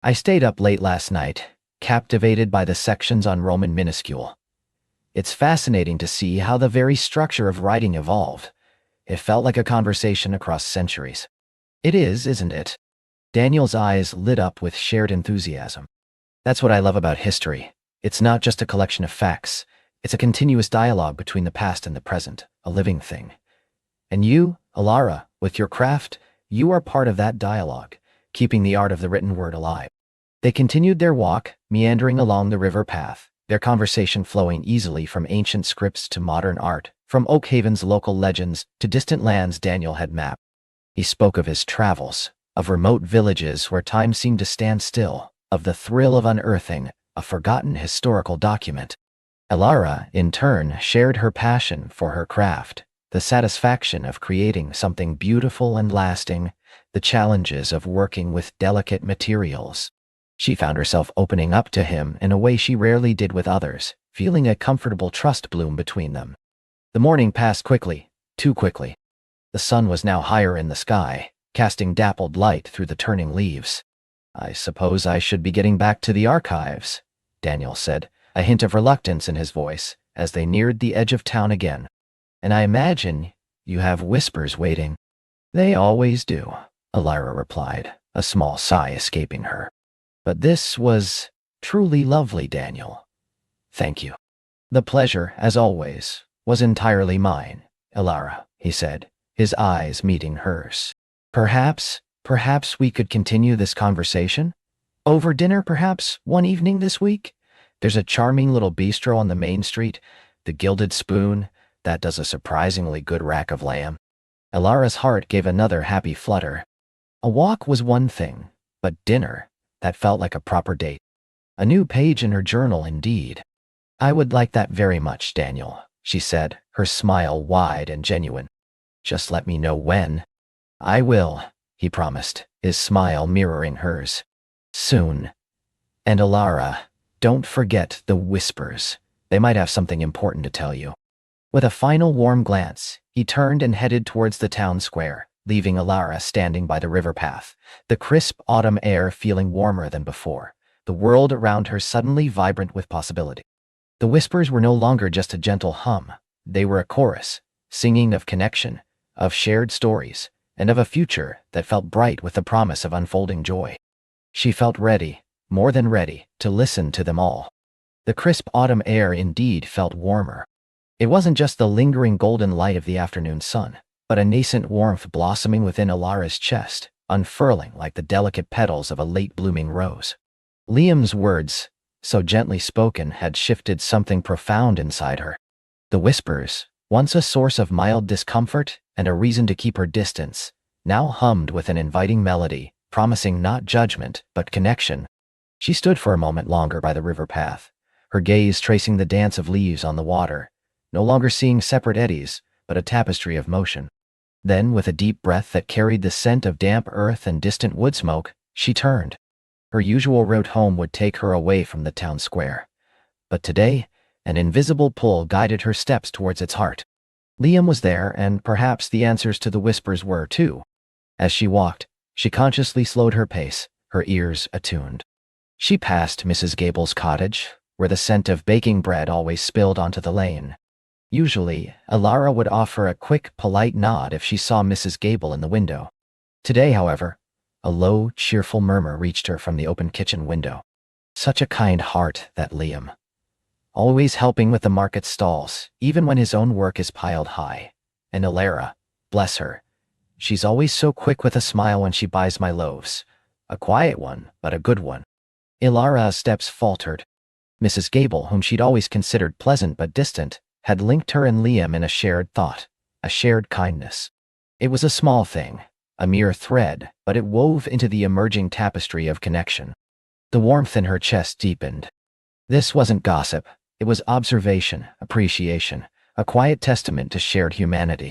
I stayed up late last night, captivated by the sections on Roman minuscule. It's fascinating to see how the very structure of writing evolved. It felt like a conversation across centuries. It is, isn't it? Daniel's eyes lit up with shared enthusiasm. That's what I love about history. It's not just a collection of facts. It's a continuous dialogue between the past and the present, a living thing. And you, Elara, with your craft, you are part of that dialogue, keeping the art of the written word alive. They continued their walk, meandering along the river path, their conversation flowing easily from ancient scripts to modern art, from Oakhaven's local legends to distant lands Daniel had mapped. He spoke of his travels, of remote villages where time seemed to stand still, of the thrill of unearthing a forgotten historical document. Elara, in turn, shared her passion for her craft, the satisfaction of creating something beautiful and lasting, the challenges of working with delicate materials. She found herself opening up to him in a way she rarely did with others, feeling a comfortable trust bloom between them. The morning passed quickly, too quickly. The sun was now higher in the sky, casting dappled light through the turning leaves. I suppose I should be getting back to the archives, Daniel said, a hint of reluctance in his voice, as they neared the edge of town again. And I imagine you have whispers waiting. They always do, Elara replied, a small sigh escaping her. But this was truly lovely, Daniel. Thank you. The pleasure, as always, was entirely mine, Elara, he said, his eyes meeting hers. Perhaps we could continue this conversation? Over dinner, perhaps, one evening this week? There's a charming little bistro on the main street, the Gilded Spoon, that does a surprisingly good rack of lamb. Elara's heart gave another happy flutter. A walk was one thing, but dinner, that felt like a proper date. A new page in her journal, indeed. I would like that very much, Daniel, she said, her smile wide and genuine. Just let me know when. I will, he promised, his smile mirroring hers. Soon. And Elara, don't forget the whispers. They might have something important to tell you. With a final warm glance, he turned and headed towards the town square, leaving Elara standing by the river path, the crisp autumn air feeling warmer than before, the world around her suddenly vibrant with possibility. The whispers were no longer just a gentle hum. They were a chorus, singing of connection, of shared stories, and of a future that felt bright with the promise of unfolding joy. She felt ready, more than ready, to listen to them all. The crisp autumn air indeed felt warmer. It wasn't just the lingering golden light of the afternoon sun, but a nascent warmth blossoming within Elara's chest, unfurling like the delicate petals of a late-blooming rose. Liam's words, so gently spoken, had shifted something profound inside her. The whispers, once a source of mild discomfort and a reason to keep her distance, now hummed with an inviting melody, promising not judgment, but connection. She stood for a moment longer by the river path, her gaze tracing the dance of leaves on the water, no longer seeing separate eddies, but a tapestry of motion. Then, with a deep breath that carried the scent of damp earth and distant wood smoke, she turned. Her usual route home would take her away from the town square. But today, an invisible pull guided her steps towards its heart. Liam was there, and perhaps the answers to the whispers were, too. As she walked, she consciously slowed her pace, her ears attuned. She passed Mrs. Gable's cottage, where the scent of baking bread always spilled onto the lane. Usually, Elara would offer a quick, polite nod if she saw Mrs. Gable in the window. Today, however, a low, cheerful murmur reached her from the open kitchen window. Such a kind heart, that Liam. Always helping with the market stalls, even when his own work is piled high. And Elara, bless her, she's always so quick with a smile when she buys my loaves. A quiet one, but a good one. Elara's steps faltered. Mrs. Gable, whom she'd always considered pleasant but distant, had linked her and Liam in a shared thought, a shared kindness. It was a small thing, a mere thread, but it wove into the emerging tapestry of connection. The warmth in her chest deepened. This wasn't gossip. It was observation, appreciation, a quiet testament to shared humanity.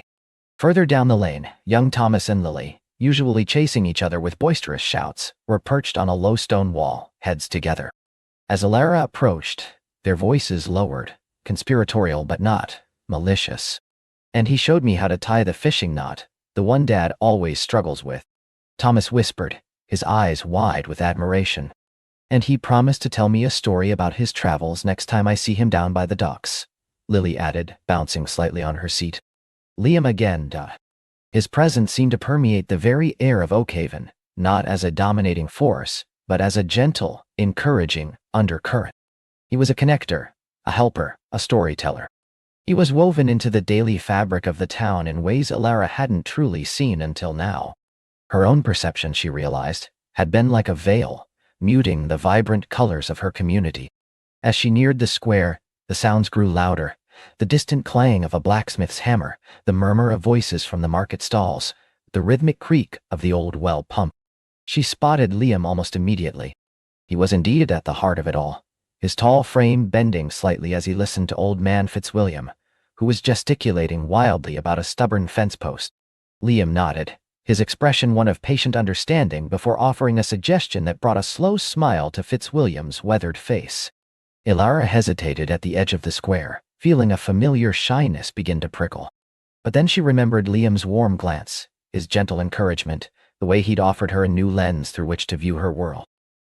Further down the lane, young Thomas and Lily, usually chasing each other with boisterous shouts, were perched on a low stone wall, heads together. As Alara approached, their voices lowered, conspiratorial but not malicious. And he showed me how to tie the fishing knot, the one Dad always struggles with. Thomas whispered, his eyes wide with admiration. And he promised to tell me a story about his travels next time I see him down by the docks, Lily added, bouncing slightly on her seat. Liam again, His presence seemed to permeate the very air of Oakhaven, not as a dominating force, but as a gentle, encouraging undercurrent. He was a connector, a helper, a storyteller. He was woven into the daily fabric of the town in ways Alara hadn't truly seen until now. Her own perception, she realized, had been like a veil, muting the vibrant colors of her community. As she neared the square, the sounds grew louder, the distant clang of a blacksmith's hammer, the murmur of voices from the market stalls, the rhythmic creak of the old well pump. She spotted Liam almost immediately. He was indeed at the heart of it all, his tall frame bending slightly as he listened to old man Fitzwilliam, who was gesticulating wildly about a stubborn fence post. Liam nodded, his expression one of patient understanding before offering a suggestion that brought a slow smile to Fitzwilliam's weathered face. Alara hesitated at the edge of the square, feeling a familiar shyness begin to prickle. But then she remembered Liam's warm glance, his gentle encouragement, the way he'd offered her a new lens through which to view her world.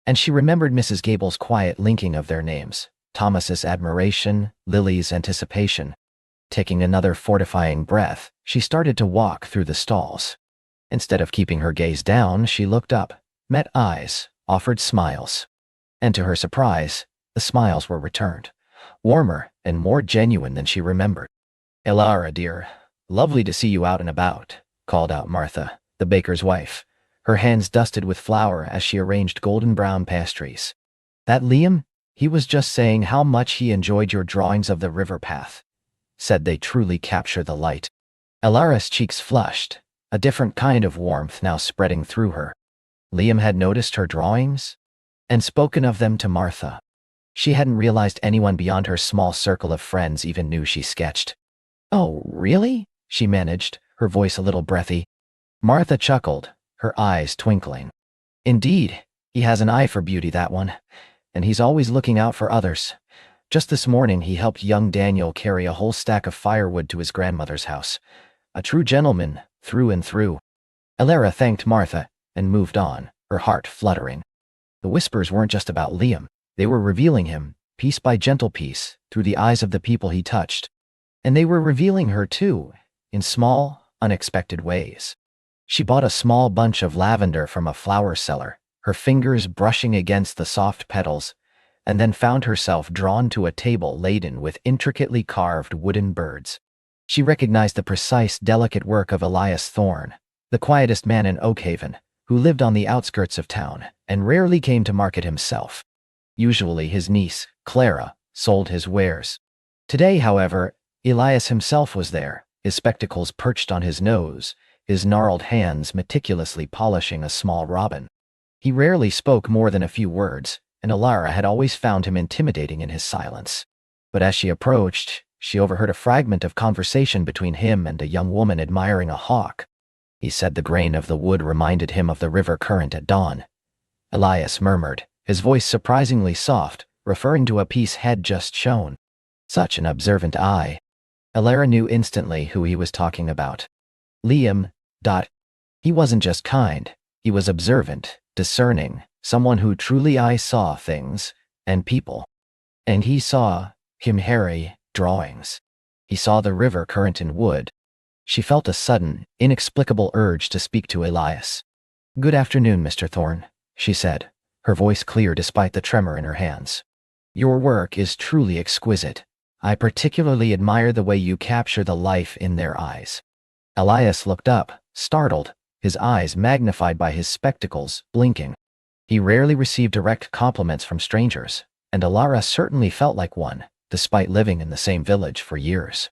And she remembered Mrs. Gable's quiet linking of their names, Thomas's admiration, Lily's anticipation. Taking another fortifying breath, she started to walk through the stalls. Instead of keeping her gaze down, she looked up, met eyes, offered smiles. And to her surprise, the smiles were returned, warmer and more genuine than she remembered. "Alara, dear, lovely to see you out and about," called out Martha, the baker's wife, her hands dusted with flour as she arranged golden brown pastries. "That Liam? He was just saying how much he enjoyed your drawings of the river path. Said they truly capture the light." Alara's cheeks flushed, a different kind of warmth now spreading through her. Liam had noticed her drawings and spoken of them to Martha. She hadn't realized anyone beyond her small circle of friends even knew she sketched. "Oh, really?" she managed, her voice a little breathy. Martha chuckled, her eyes twinkling. "Indeed, he has an eye for beauty, that one, and he's always looking out for others. Just this morning he helped young Daniel carry a whole stack of firewood to his grandmother's house. A true gentleman, through and through." Alara thanked Martha and moved on, her heart fluttering. The whispers weren't just about Liam. They were revealing him, piece by gentle piece, through the eyes of the people he touched. And they were revealing her too, in small, unexpected ways. She bought a small bunch of lavender from a flower seller, her fingers brushing against the soft petals, and then found herself drawn to a table laden with intricately carved wooden birds. She recognized the precise, delicate work of Elias Thorne, the quietest man in Oakhaven, who lived on the outskirts of town and rarely came to market himself. Usually his niece, Clara, sold his wares. Today, however, Elias himself was there, his spectacles perched on his nose, his gnarled hands meticulously polishing a small robin. He rarely spoke more than a few words, and Alara had always found him intimidating in his silence. But as she approached, she overheard a fragment of conversation between him and a young woman admiring a hawk. He said the grain of the wood reminded him of the river current at dawn. Elias murmured, his voice surprisingly soft, referring to a piece had just shown. Such an observant eye. Alara knew instantly who he was talking about. Liam. He wasn't just kind, he was observant, discerning, someone who truly saw things and people. And he saw Harry drawings. He saw the river current in wood. She felt a sudden, inexplicable urge to speak to Elias. "Good afternoon, Mr. Thorne," she said, her voice clear despite the tremor in her hands. "Your work is truly exquisite. I particularly admire the way you capture the life in their eyes." Elias looked up, startled, his eyes magnified by his spectacles, blinking. He rarely received direct compliments from strangers, and Alara certainly felt like one, despite living in the same village for years.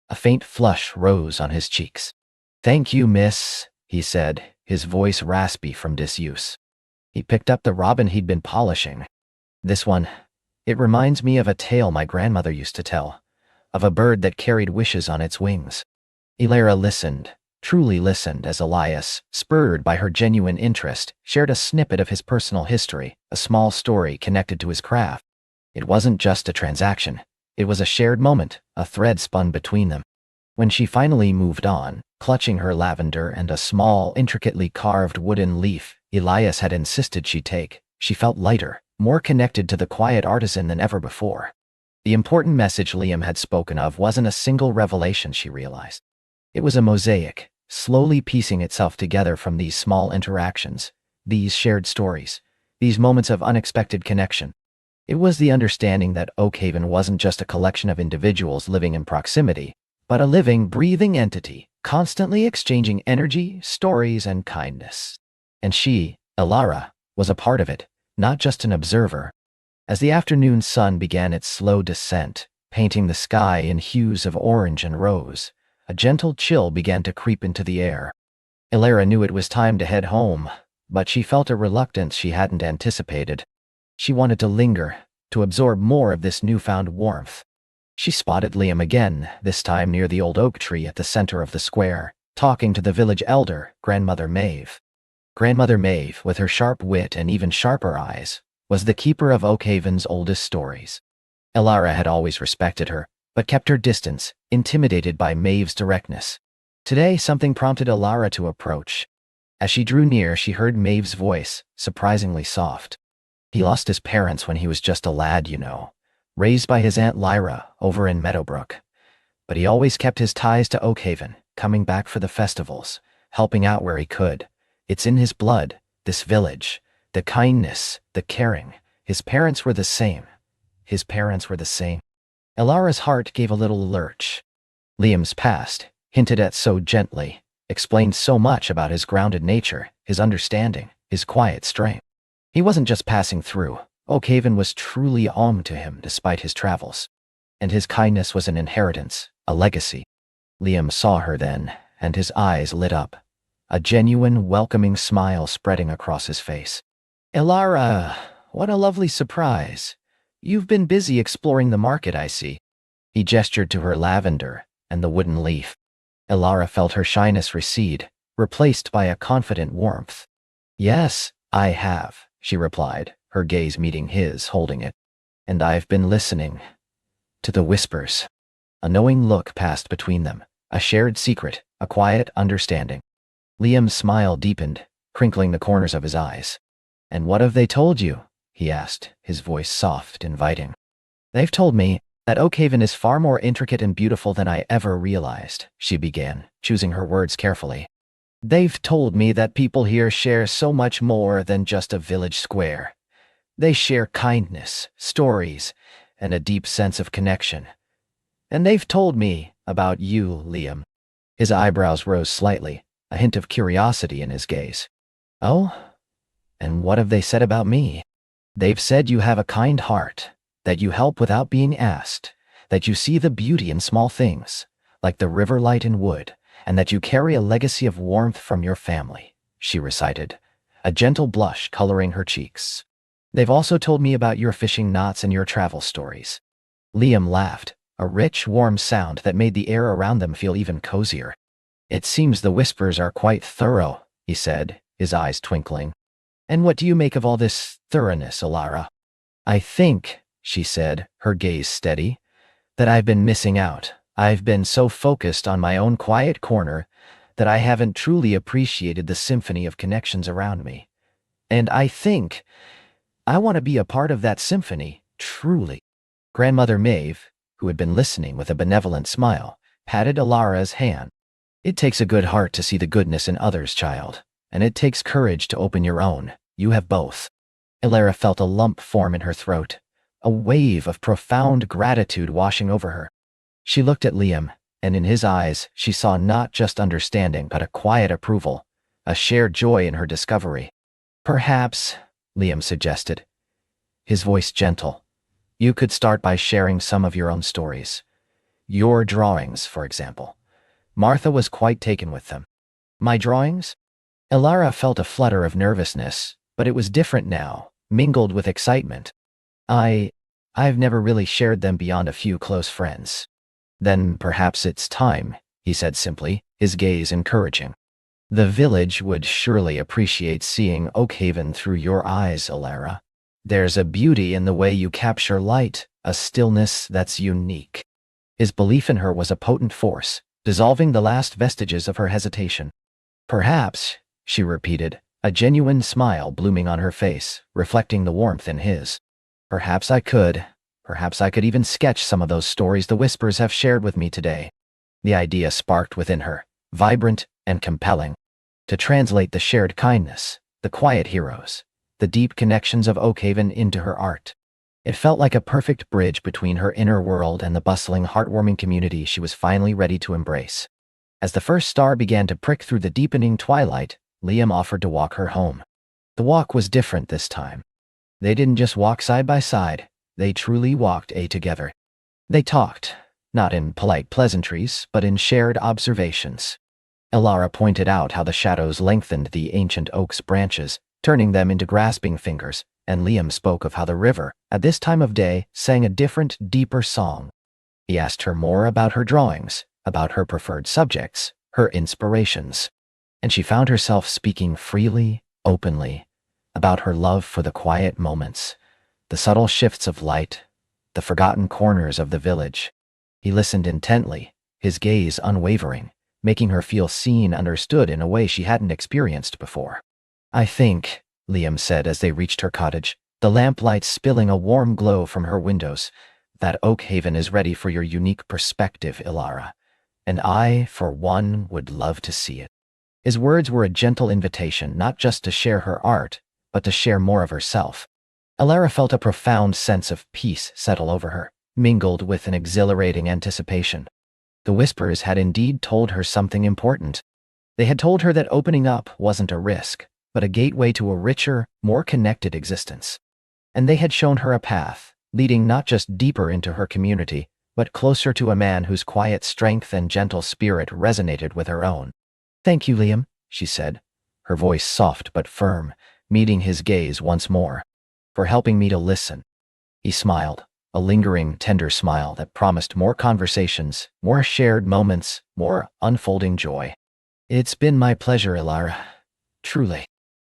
A faint flush rose on his cheeks. "Thank you, miss," he said, his voice raspy from disuse. He picked up the robin he'd been polishing. "This one, It reminds me of a tale my grandmother used to tell, of a bird that carried wishes on its wings. Ilara listened, truly listened as Elias, spurred by her genuine interest, shared a snippet of his personal history, a small story connected to his craft. It wasn't just a transaction. It was a shared moment, a thread spun between them. When she finally moved on, clutching her lavender and a small, intricately carved wooden leaf Elias had insisted she take, she felt lighter, more connected to the quiet artisan than ever before. The important message Liam had spoken of wasn't a single revelation, she realized. It was a mosaic, slowly piecing itself together from these small interactions, these shared stories, these moments of unexpected connection. It was the understanding that Oakhaven wasn't just a collection of individuals living in proximity, but a living, breathing entity, constantly exchanging energy, stories, and kindness. And she, Ilara, was a part of it, not just an observer. As the afternoon sun began its slow descent, painting the sky in hues of orange and rose, a gentle chill began to creep into the air. Ilara knew it was time to head home, but she felt a reluctance she hadn't anticipated. She wanted to linger, to absorb more of this newfound warmth. She spotted Liam again, this time near the old oak tree at the center of the square, talking to the village elder, Grandmother Maeve. Grandmother Maeve, with her sharp wit and even sharper eyes, was the keeper of Oakhaven's oldest stories. Ilara had always respected her, but kept her distance, intimidated by Maeve's directness. Today, something prompted Ilara to approach. As she drew near, she heard Maeve's voice, surprisingly soft. He lost his parents when he was just a lad, you know, raised by his Aunt Lyra over in Meadowbrook. But he always kept his ties to Oakhaven, coming back for the festivals, helping out where he could. It's in his blood, this village, the kindness, the caring. His parents were the same. His parents were the same. Ilara's heart gave a little lurch. Liam's past, hinted at so gently, explained so much about his grounded nature, his understanding, his quiet strength. He wasn't just passing through. Oakhaven was truly home to him despite his travels. And his kindness was an inheritance, a legacy. Liam saw her then, and his eyes lit up. A genuine, welcoming smile spreading across his face. Ilara, what a lovely surprise. You've been busy exploring the market, I see. He gestured to her lavender and the wooden leaf. Ilara felt her shyness recede, replaced by a confident warmth. Yes, I have, she replied, her gaze meeting his, holding it. And I've been listening to the whispers. A knowing look passed between them, a shared secret, a quiet understanding. Liam's smile deepened, crinkling the corners of his eyes. And what have they told you? He asked, his voice soft, inviting. They've told me that Oakhaven is far more intricate and beautiful than I ever realized, she began, choosing her words carefully. They've told me that people here share so much more than just a village square. They share kindness, stories, and a deep sense of connection. And they've told me about you, Liam. His eyebrows rose slightly, a hint of curiosity in his gaze. Oh? And what have they said about me? They've said you have a kind heart, that you help without being asked, that you see the beauty in small things, like the river light in wood, and that you carry a legacy of warmth from your family, she recited, a gentle blush coloring her cheeks. They've also told me about your fishing knots and your travel stories. Liam laughed, a rich, warm sound that made the air around them feel even cozier. It seems the whispers are quite thorough, he said, his eyes twinkling. And what do you make of all this thoroughness, Ilara? I think, she said, her gaze steady, that I've been missing out. I've been so focused on my own quiet corner that I haven't truly appreciated the symphony of connections around me. And I think I want to be a part of that symphony, truly. Grandmother Maeve, who had been listening with a benevolent smile, patted Ilara's hand. It takes a good heart to see the goodness in others, child, and it takes courage to open your own. You have both. Ilara felt a lump form in her throat, a wave of profound gratitude washing over her. She looked at Liam, and in his eyes she saw not just understanding but a quiet approval, a shared joy in her discovery. Perhaps, Liam suggested, his voice gentle, you could start by sharing some of your own stories. Your drawings, for example. Martha was quite taken with them. My drawings? Ilara felt a flutter of nervousness, but it was different now, mingled with excitement. I've never really shared them beyond a few close friends." "Then perhaps it's time," he said simply, his gaze encouraging. "The village would surely appreciate seeing Oakhaven through your eyes, Alara. There's a beauty in the way you capture light, a stillness that's unique." His belief in her was a potent force, dissolving the last vestiges of her hesitation. "Perhaps," she repeated, a genuine smile blooming on her face, reflecting the warmth in his. "Perhaps I could. Perhaps I could even sketch some of those stories the Whispers have shared with me today." The idea sparked within her, vibrant and compelling. To translate the shared kindness, the quiet heroes, the deep connections of Oakhaven into her art. It felt like a perfect bridge between her inner world and the bustling, heartwarming community she was finally ready to embrace. As the first star began to prick through the deepening twilight, Liam offered to walk her home. The walk was different this time. They didn't just walk side by side, they truly walked together. They talked, not in polite pleasantries, but in shared observations. Alara pointed out how the shadows lengthened the ancient oak's branches, turning them into grasping fingers, and Liam spoke of how the river, at this time of day, sang a different, deeper song. He asked her more about her drawings, about her preferred subjects, her inspirations. And she found herself speaking freely, openly, about her love for the quiet moments, the subtle shifts of light, the forgotten corners of the village. He listened intently, his gaze unwavering, making her feel seen, understood in a way she hadn't experienced before. "I think," Liam said as they reached her cottage, the lamplight spilling a warm glow from her windows, "that Oakhaven is ready for your unique perspective, Alara, and I, for one, would love to see it." His words were a gentle invitation not just to share her art, but to share more of herself. Alara felt a profound sense of peace settle over her, mingled with an exhilarating anticipation. The Whispers had indeed told her something important. They had told her that opening up wasn't a risk, but a gateway to a richer, more connected existence. And they had shown her a path, leading not just deeper into her community, but closer to a man whose quiet strength and gentle spirit resonated with her own. "Thank you, Liam," she said, her voice soft but firm, meeting his gaze once more, "for helping me to listen." He smiled, a lingering, tender smile that promised more conversations, more shared moments, more unfolding joy. "It's been my pleasure, Alara. Truly."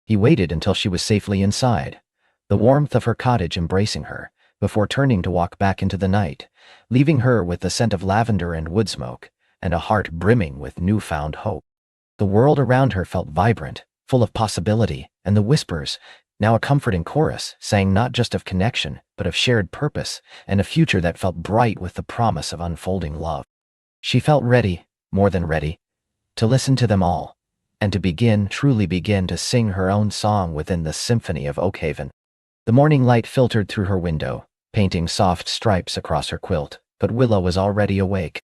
He waited until she was safely inside, the warmth of her cottage embracing her, before turning to walk back into the night, leaving her with the scent of lavender and wood smoke, and a heart brimming with newfound hope. The world around her felt vibrant, full of possibility, and the Whispers, now a comforting chorus, sang not just of connection, but of shared purpose, and a future that felt bright with the promise of unfolding love. She felt ready, more than ready, to listen to them all, and to truly begin to sing her own song within the symphony of Oakhaven. The morning light filtered through her window, painting soft stripes across her quilt, but Willow was already awake.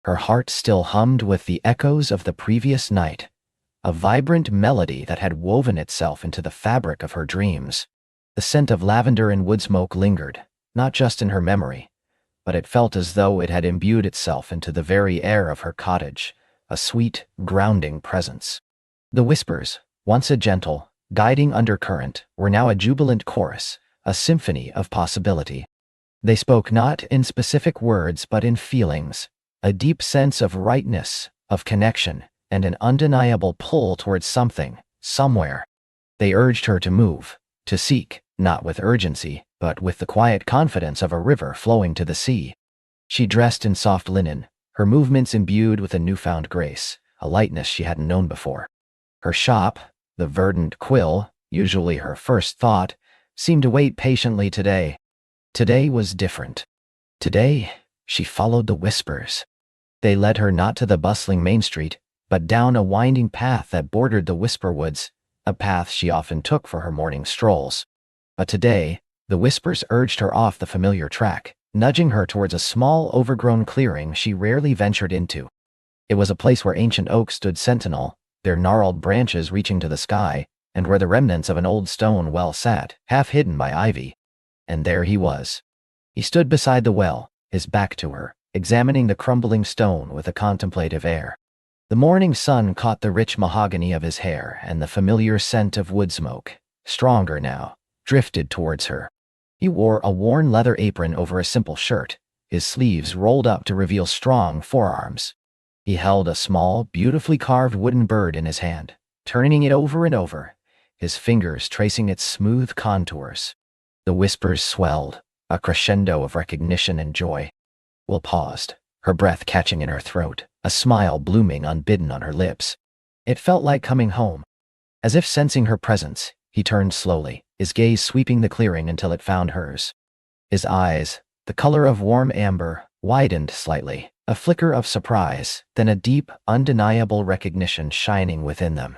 Her heart still hummed with the echoes of the previous night, a vibrant melody that had woven itself into the fabric of her dreams. The scent of lavender and wood smoke lingered, not just in her memory, but it felt as though it had imbued itself into the very air of her cottage, a sweet, grounding presence. The Whispers, once a gentle, guiding undercurrent, were now a jubilant chorus, a symphony of possibility. They spoke not in specific words but in feelings, a deep sense of rightness, of connection, and an undeniable pull towards something, somewhere. They urged her to move, to seek, not with urgency, but with the quiet confidence of a river flowing to the sea. She dressed in soft linen, her movements imbued with a newfound grace, a lightness she hadn't known before. Her shop, the verdant quill, usually her first thought, seemed to wait patiently today. Today was different. Today, she followed the Whispers. They led her not to the bustling main street, but down a winding path that bordered the Whisper Woods, a path she often took for her morning strolls. But today, the Whispers urged her off the familiar track, nudging her towards a small, overgrown clearing she rarely ventured into. It was a place where ancient oaks stood sentinel, their gnarled branches reaching to the sky, and where the remnants of an old stone well sat, half hidden by ivy. And there he was. He stood beside the well, his back to her, examining the crumbling stone with a contemplative air. The morning sun caught the rich mahogany of his hair, and the familiar scent of wood smoke, stronger now, drifted towards her. He wore a worn leather apron over a simple shirt, his sleeves rolled up to reveal strong forearms. He held a small, beautifully carved wooden bird in his hand, turning it over and over, his fingers tracing its smooth contours. The whispers swelled, a crescendo of recognition and joy. Will paused, her breath catching in her throat, a smile blooming unbidden on her lips. It felt like coming home. As if sensing her presence, he turned slowly, his gaze sweeping the clearing until it found hers. His eyes, the color of warm amber, widened slightly, a flicker of surprise, then a deep, undeniable recognition shining within them.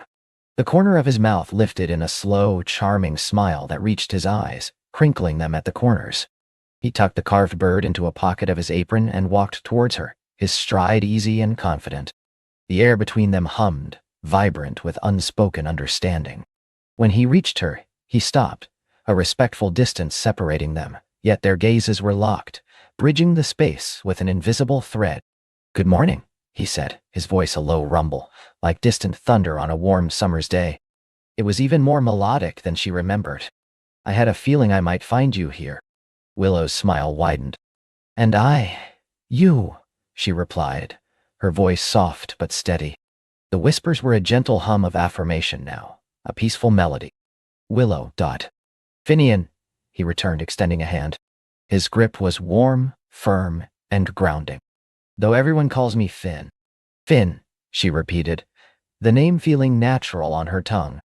The corner of his mouth lifted in a slow, charming smile that reached his eyes, crinkling them at the corners. He tucked the carved bird into a pocket of his apron and walked towards her, his stride easy and confident. The air between them hummed, vibrant with unspoken understanding. When he reached her, he stopped, a respectful distance separating them, yet their gazes were locked, bridging the space with an invisible thread. "Good morning," he said, his voice a low rumble, like distant thunder on a warm summer's day. It was even more melodic than she remembered. "I had a feeling I might find you here." Willow's smile widened. "And you," she replied, her voice soft but steady. The whispers were a gentle hum of affirmation now, a peaceful melody. Willow. "Finian," he returned, extending a hand. His grip was warm, firm, and grounding. "Though everyone calls me Finn." "Finn," she repeated, the name feeling natural on her tongue.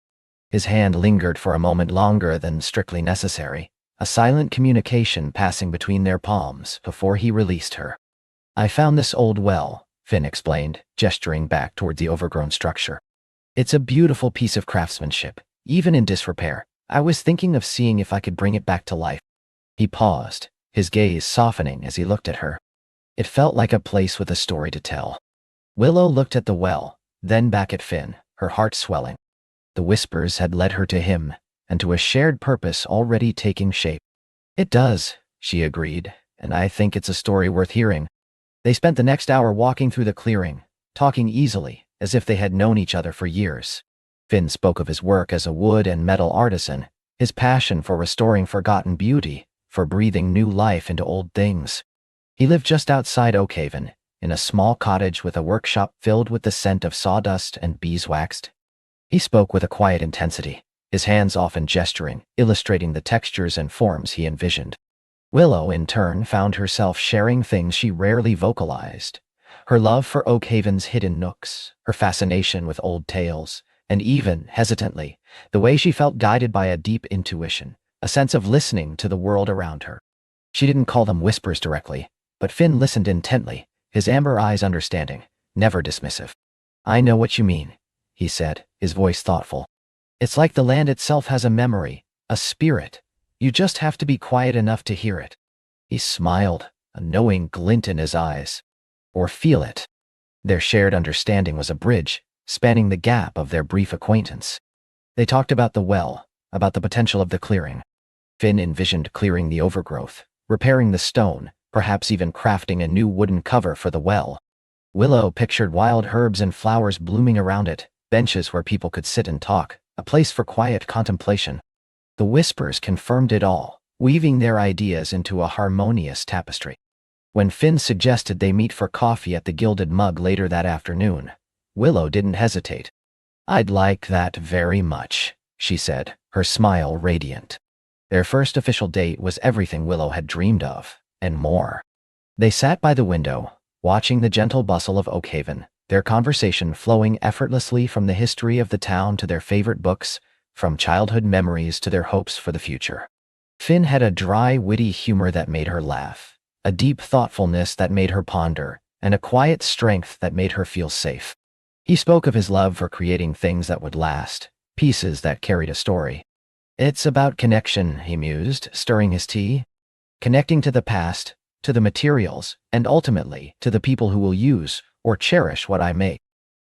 His hand lingered for a moment longer than strictly necessary, a silent communication passing between their palms before he released her. "I found this old well," Finn explained, gesturing back toward the overgrown structure. "It's a beautiful piece of craftsmanship, even in disrepair. I was thinking of seeing if I could bring it back to life." He paused, his gaze softening as he looked at her. It felt like a place with a story to tell. Willow looked at the well, then back at Finn, her heart swelling. The whispers had led her to him, and to a shared purpose already taking shape. "It does," she agreed, "and I think it's a story worth hearing." They spent the next hour walking through the clearing, talking easily, as if they had known each other for years. Finn spoke of his work as a wood and metal artisan, his passion for restoring forgotten beauty, for breathing new life into old things. He lived just outside Oakhaven, in a small cottage with a workshop filled with the scent of sawdust and beeswax. He spoke with a quiet intensity, his hands often gesturing, illustrating the textures and forms he envisioned. Willow, in turn, found herself sharing things she rarely vocalized. Her love for Oakhaven's hidden nooks, her fascination with old tales, and even, hesitantly, the way she felt guided by a deep intuition, a sense of listening to the world around her. She didn't call them whispers directly, but Finn listened intently, his amber eyes understanding, never dismissive. "I know what you mean," he said, his voice thoughtful. "It's like the land itself has a memory, a spirit. You just have to be quiet enough to hear it." He smiled, a knowing glint in his eyes. "Or feel it." Their shared understanding was a bridge, spanning the gap of their brief acquaintance. They talked about the well, about the potential of the clearing. Finn envisioned clearing the overgrowth, repairing the stone, perhaps even crafting a new wooden cover for the well. Willow pictured wild herbs and flowers blooming around it, benches where people could sit and talk, a place for quiet contemplation. The whispers confirmed it all, weaving their ideas into a harmonious tapestry. When Finn suggested they meet for coffee at the Gilded Mug later that afternoon, Willow didn't hesitate. "I'd like that very much," she said, her smile radiant. Their first official date was everything Willow had dreamed of, and more. They sat by the window, watching the gentle bustle of Oakhaven, their conversation flowing effortlessly from the history of the town to their favorite books, from childhood memories to their hopes for the future. Finn had a dry, witty humor that made her laugh, a deep thoughtfulness that made her ponder, and a quiet strength that made her feel safe. He spoke of his love for creating things that would last, pieces that carried a story. "It's about connection," he mused, stirring his tea. "Connecting to the past, to the materials, and ultimately to the people who will use or cherish what I make."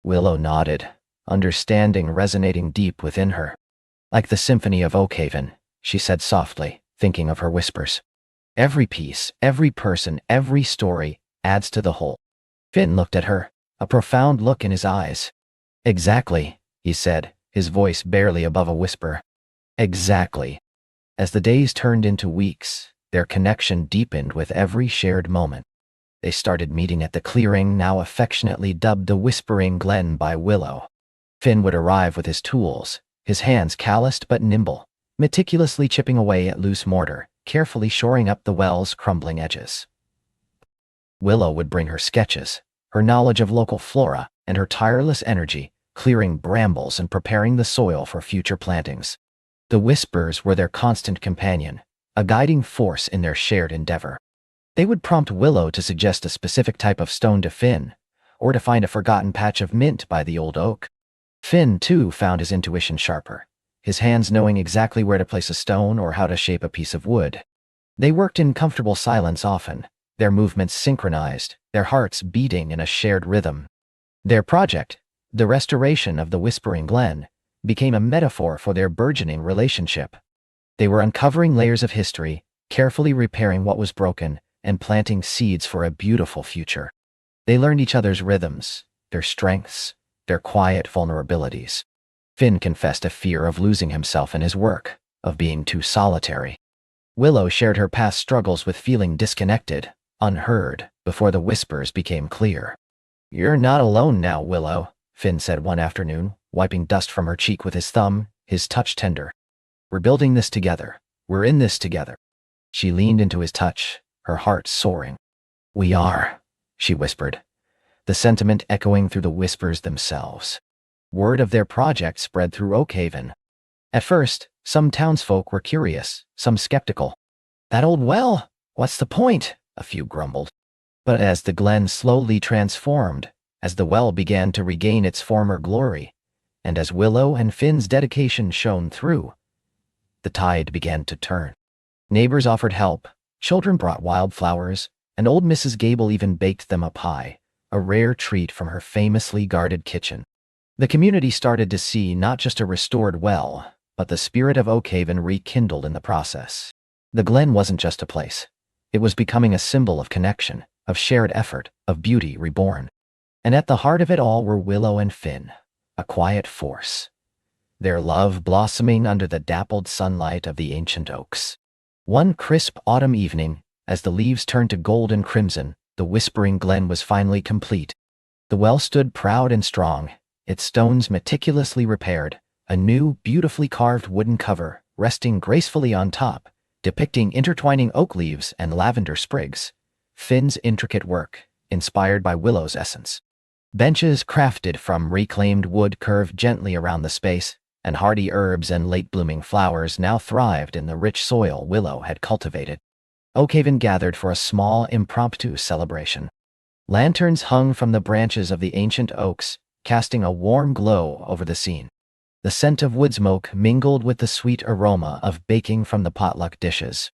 Willow nodded, understanding resonating deep within her. "Like the symphony of Oakhaven," she said softly, thinking of her whispers. "Every piece, every person, every story adds to the whole." Finn looked at her, a profound look in his eyes. "Exactly," he said, his voice barely above a whisper. "Exactly." As the days turned into weeks, their connection deepened with every shared moment. They started meeting at the clearing, now affectionately dubbed the Whispering Glen by Willow. Finn would arrive with his tools, his hands calloused but nimble, meticulously chipping away at loose mortar, carefully shoring up the well's crumbling edges. Willow would bring her sketches, her knowledge of local flora, and her tireless energy, clearing brambles and preparing the soil for future plantings. The Whispers were their constant companion, a guiding force in their shared endeavor. They would prompt Willow to suggest a specific type of stone to Finn, or to find a forgotten patch of mint by the old oak. Finn, too, found his intuition sharper, his hands knowing exactly where to place a stone or how to shape a piece of wood. They worked in comfortable silence often, their movements synchronized, their hearts beating in a shared rhythm. Their project, the restoration of the Whispering Glen, became a metaphor for their burgeoning relationship. They were uncovering layers of history, carefully repairing what was broken, and planting seeds for a beautiful future. They learned each other's rhythms, their strengths, their quiet vulnerabilities. Finn confessed a fear of losing himself in his work, of being too solitary. Willow shared her past struggles with feeling disconnected, unheard, before the Whispers became clear. "You're not alone now, Willow," Finn said one afternoon, wiping dust from her cheek with his thumb, his touch tender. "We're building this together. We're in this together." She leaned into his touch, her heart soaring. "We are," she whispered, the sentiment echoing through the Whispers themselves. Word of their project spread through Oakhaven. At first, some townsfolk were curious, some skeptical. "That old well? What's the point?" a few grumbled. But as the glen slowly transformed, as the well began to regain its former glory, and as Willow and Finn's dedication shone through, the tide began to turn. Neighbors offered help, children brought wildflowers, and old Mrs. Gable even baked them a pie, a rare treat from her famously guarded kitchen. The community started to see not just a restored well, but the spirit of Oakhaven rekindled in the process. The glen wasn't just a place. It was becoming a symbol of connection, of shared effort, of beauty reborn. And at the heart of it all were Willow and Finn, a quiet force, their love blossoming under the dappled sunlight of the ancient oaks. One crisp autumn evening, as the leaves turned to gold and crimson, the Whispering Glen was finally complete. The well stood proud and strong, its stones meticulously repaired, a new, beautifully carved wooden cover resting gracefully on top, depicting intertwining oak leaves and lavender sprigs. Finn's intricate work, inspired by Willow's essence. Benches crafted from reclaimed wood curved gently around the space, and hardy herbs and late-blooming flowers now thrived in the rich soil Willow had cultivated. Oakhaven gathered for a small, impromptu celebration. Lanterns hung from the branches of the ancient oaks, casting a warm glow over the scene. The scent of wood smoke mingled with the sweet aroma of baking from the potluck dishes.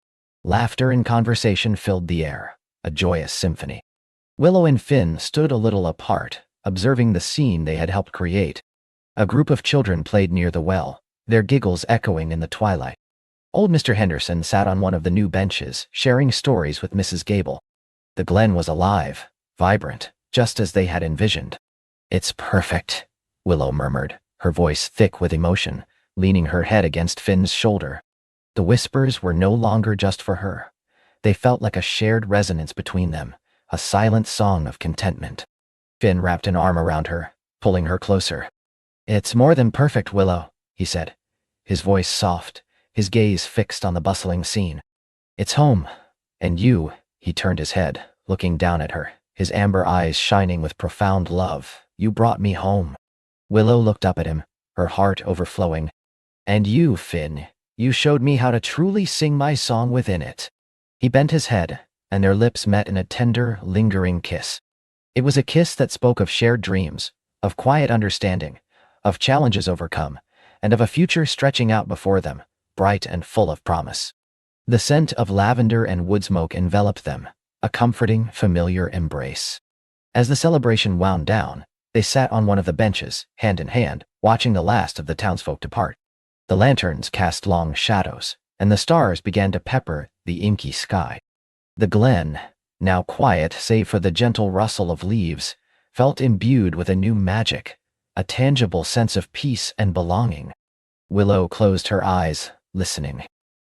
Laughter and conversation filled the air, a joyous symphony. Willow and Finn stood a little apart, observing the scene they had helped create. A group of children played near the well, their giggles echoing in the twilight. Old Mr. Henderson sat on one of the new benches, sharing stories with Mrs. Gable. The glen was alive, vibrant, just as they had envisioned. "It's perfect," Willow murmured, her voice thick with emotion, leaning her head against Finn's shoulder. The Whispers were no longer just for her. They felt like a shared resonance between them, a silent song of contentment. Finn wrapped an arm around her, pulling her closer. "It's more than perfect, Willow," he said, his voice soft, his gaze fixed on the bustling scene. "It's home. And you," he turned his head, looking down at her, his amber eyes shining with profound love. "You brought me home." Willow looked up at him, her heart overflowing. "And you, Finn, you showed me how to truly sing my song within it." He bent his head, and their lips met in a tender, lingering kiss. It was a kiss that spoke of shared dreams, of quiet understanding, of challenges overcome, and of a future stretching out before them, bright and full of promise. The scent of lavender and wood smoke enveloped them, a comforting, familiar embrace. As the celebration wound down, they sat on one of the benches, hand in hand, watching the last of the townsfolk depart. The lanterns cast long shadows, and the stars began to pepper the inky sky. The glen, now quiet save for the gentle rustle of leaves, felt imbued with a new magic, a tangible sense of peace and belonging. Willow closed her eyes, listening.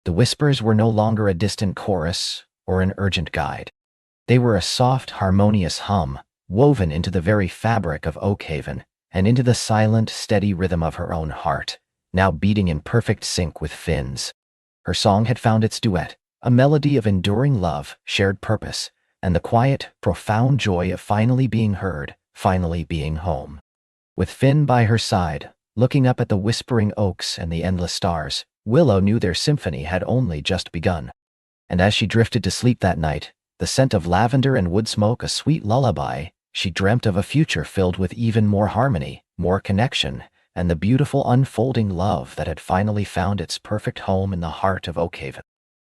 The whispers were no longer a distant chorus or an urgent guide. They were a soft, harmonious hum, woven into the very fabric of Oakhaven, and into the silent, steady rhythm of her own heart, now beating in perfect sync with Finn's. Her song had found its duet, a melody of enduring love, shared purpose, and the quiet, profound joy of finally being heard, finally being home. With Finn by her side, looking up at the whispering oaks and the endless stars, Willow knew their symphony had only just begun. And as she drifted to sleep that night, the scent of lavender and wood smoke a sweet lullaby, she dreamt of a future filled with even more harmony, more connection, and the beautiful unfolding love that had finally found its perfect home in the heart of Oakhaven.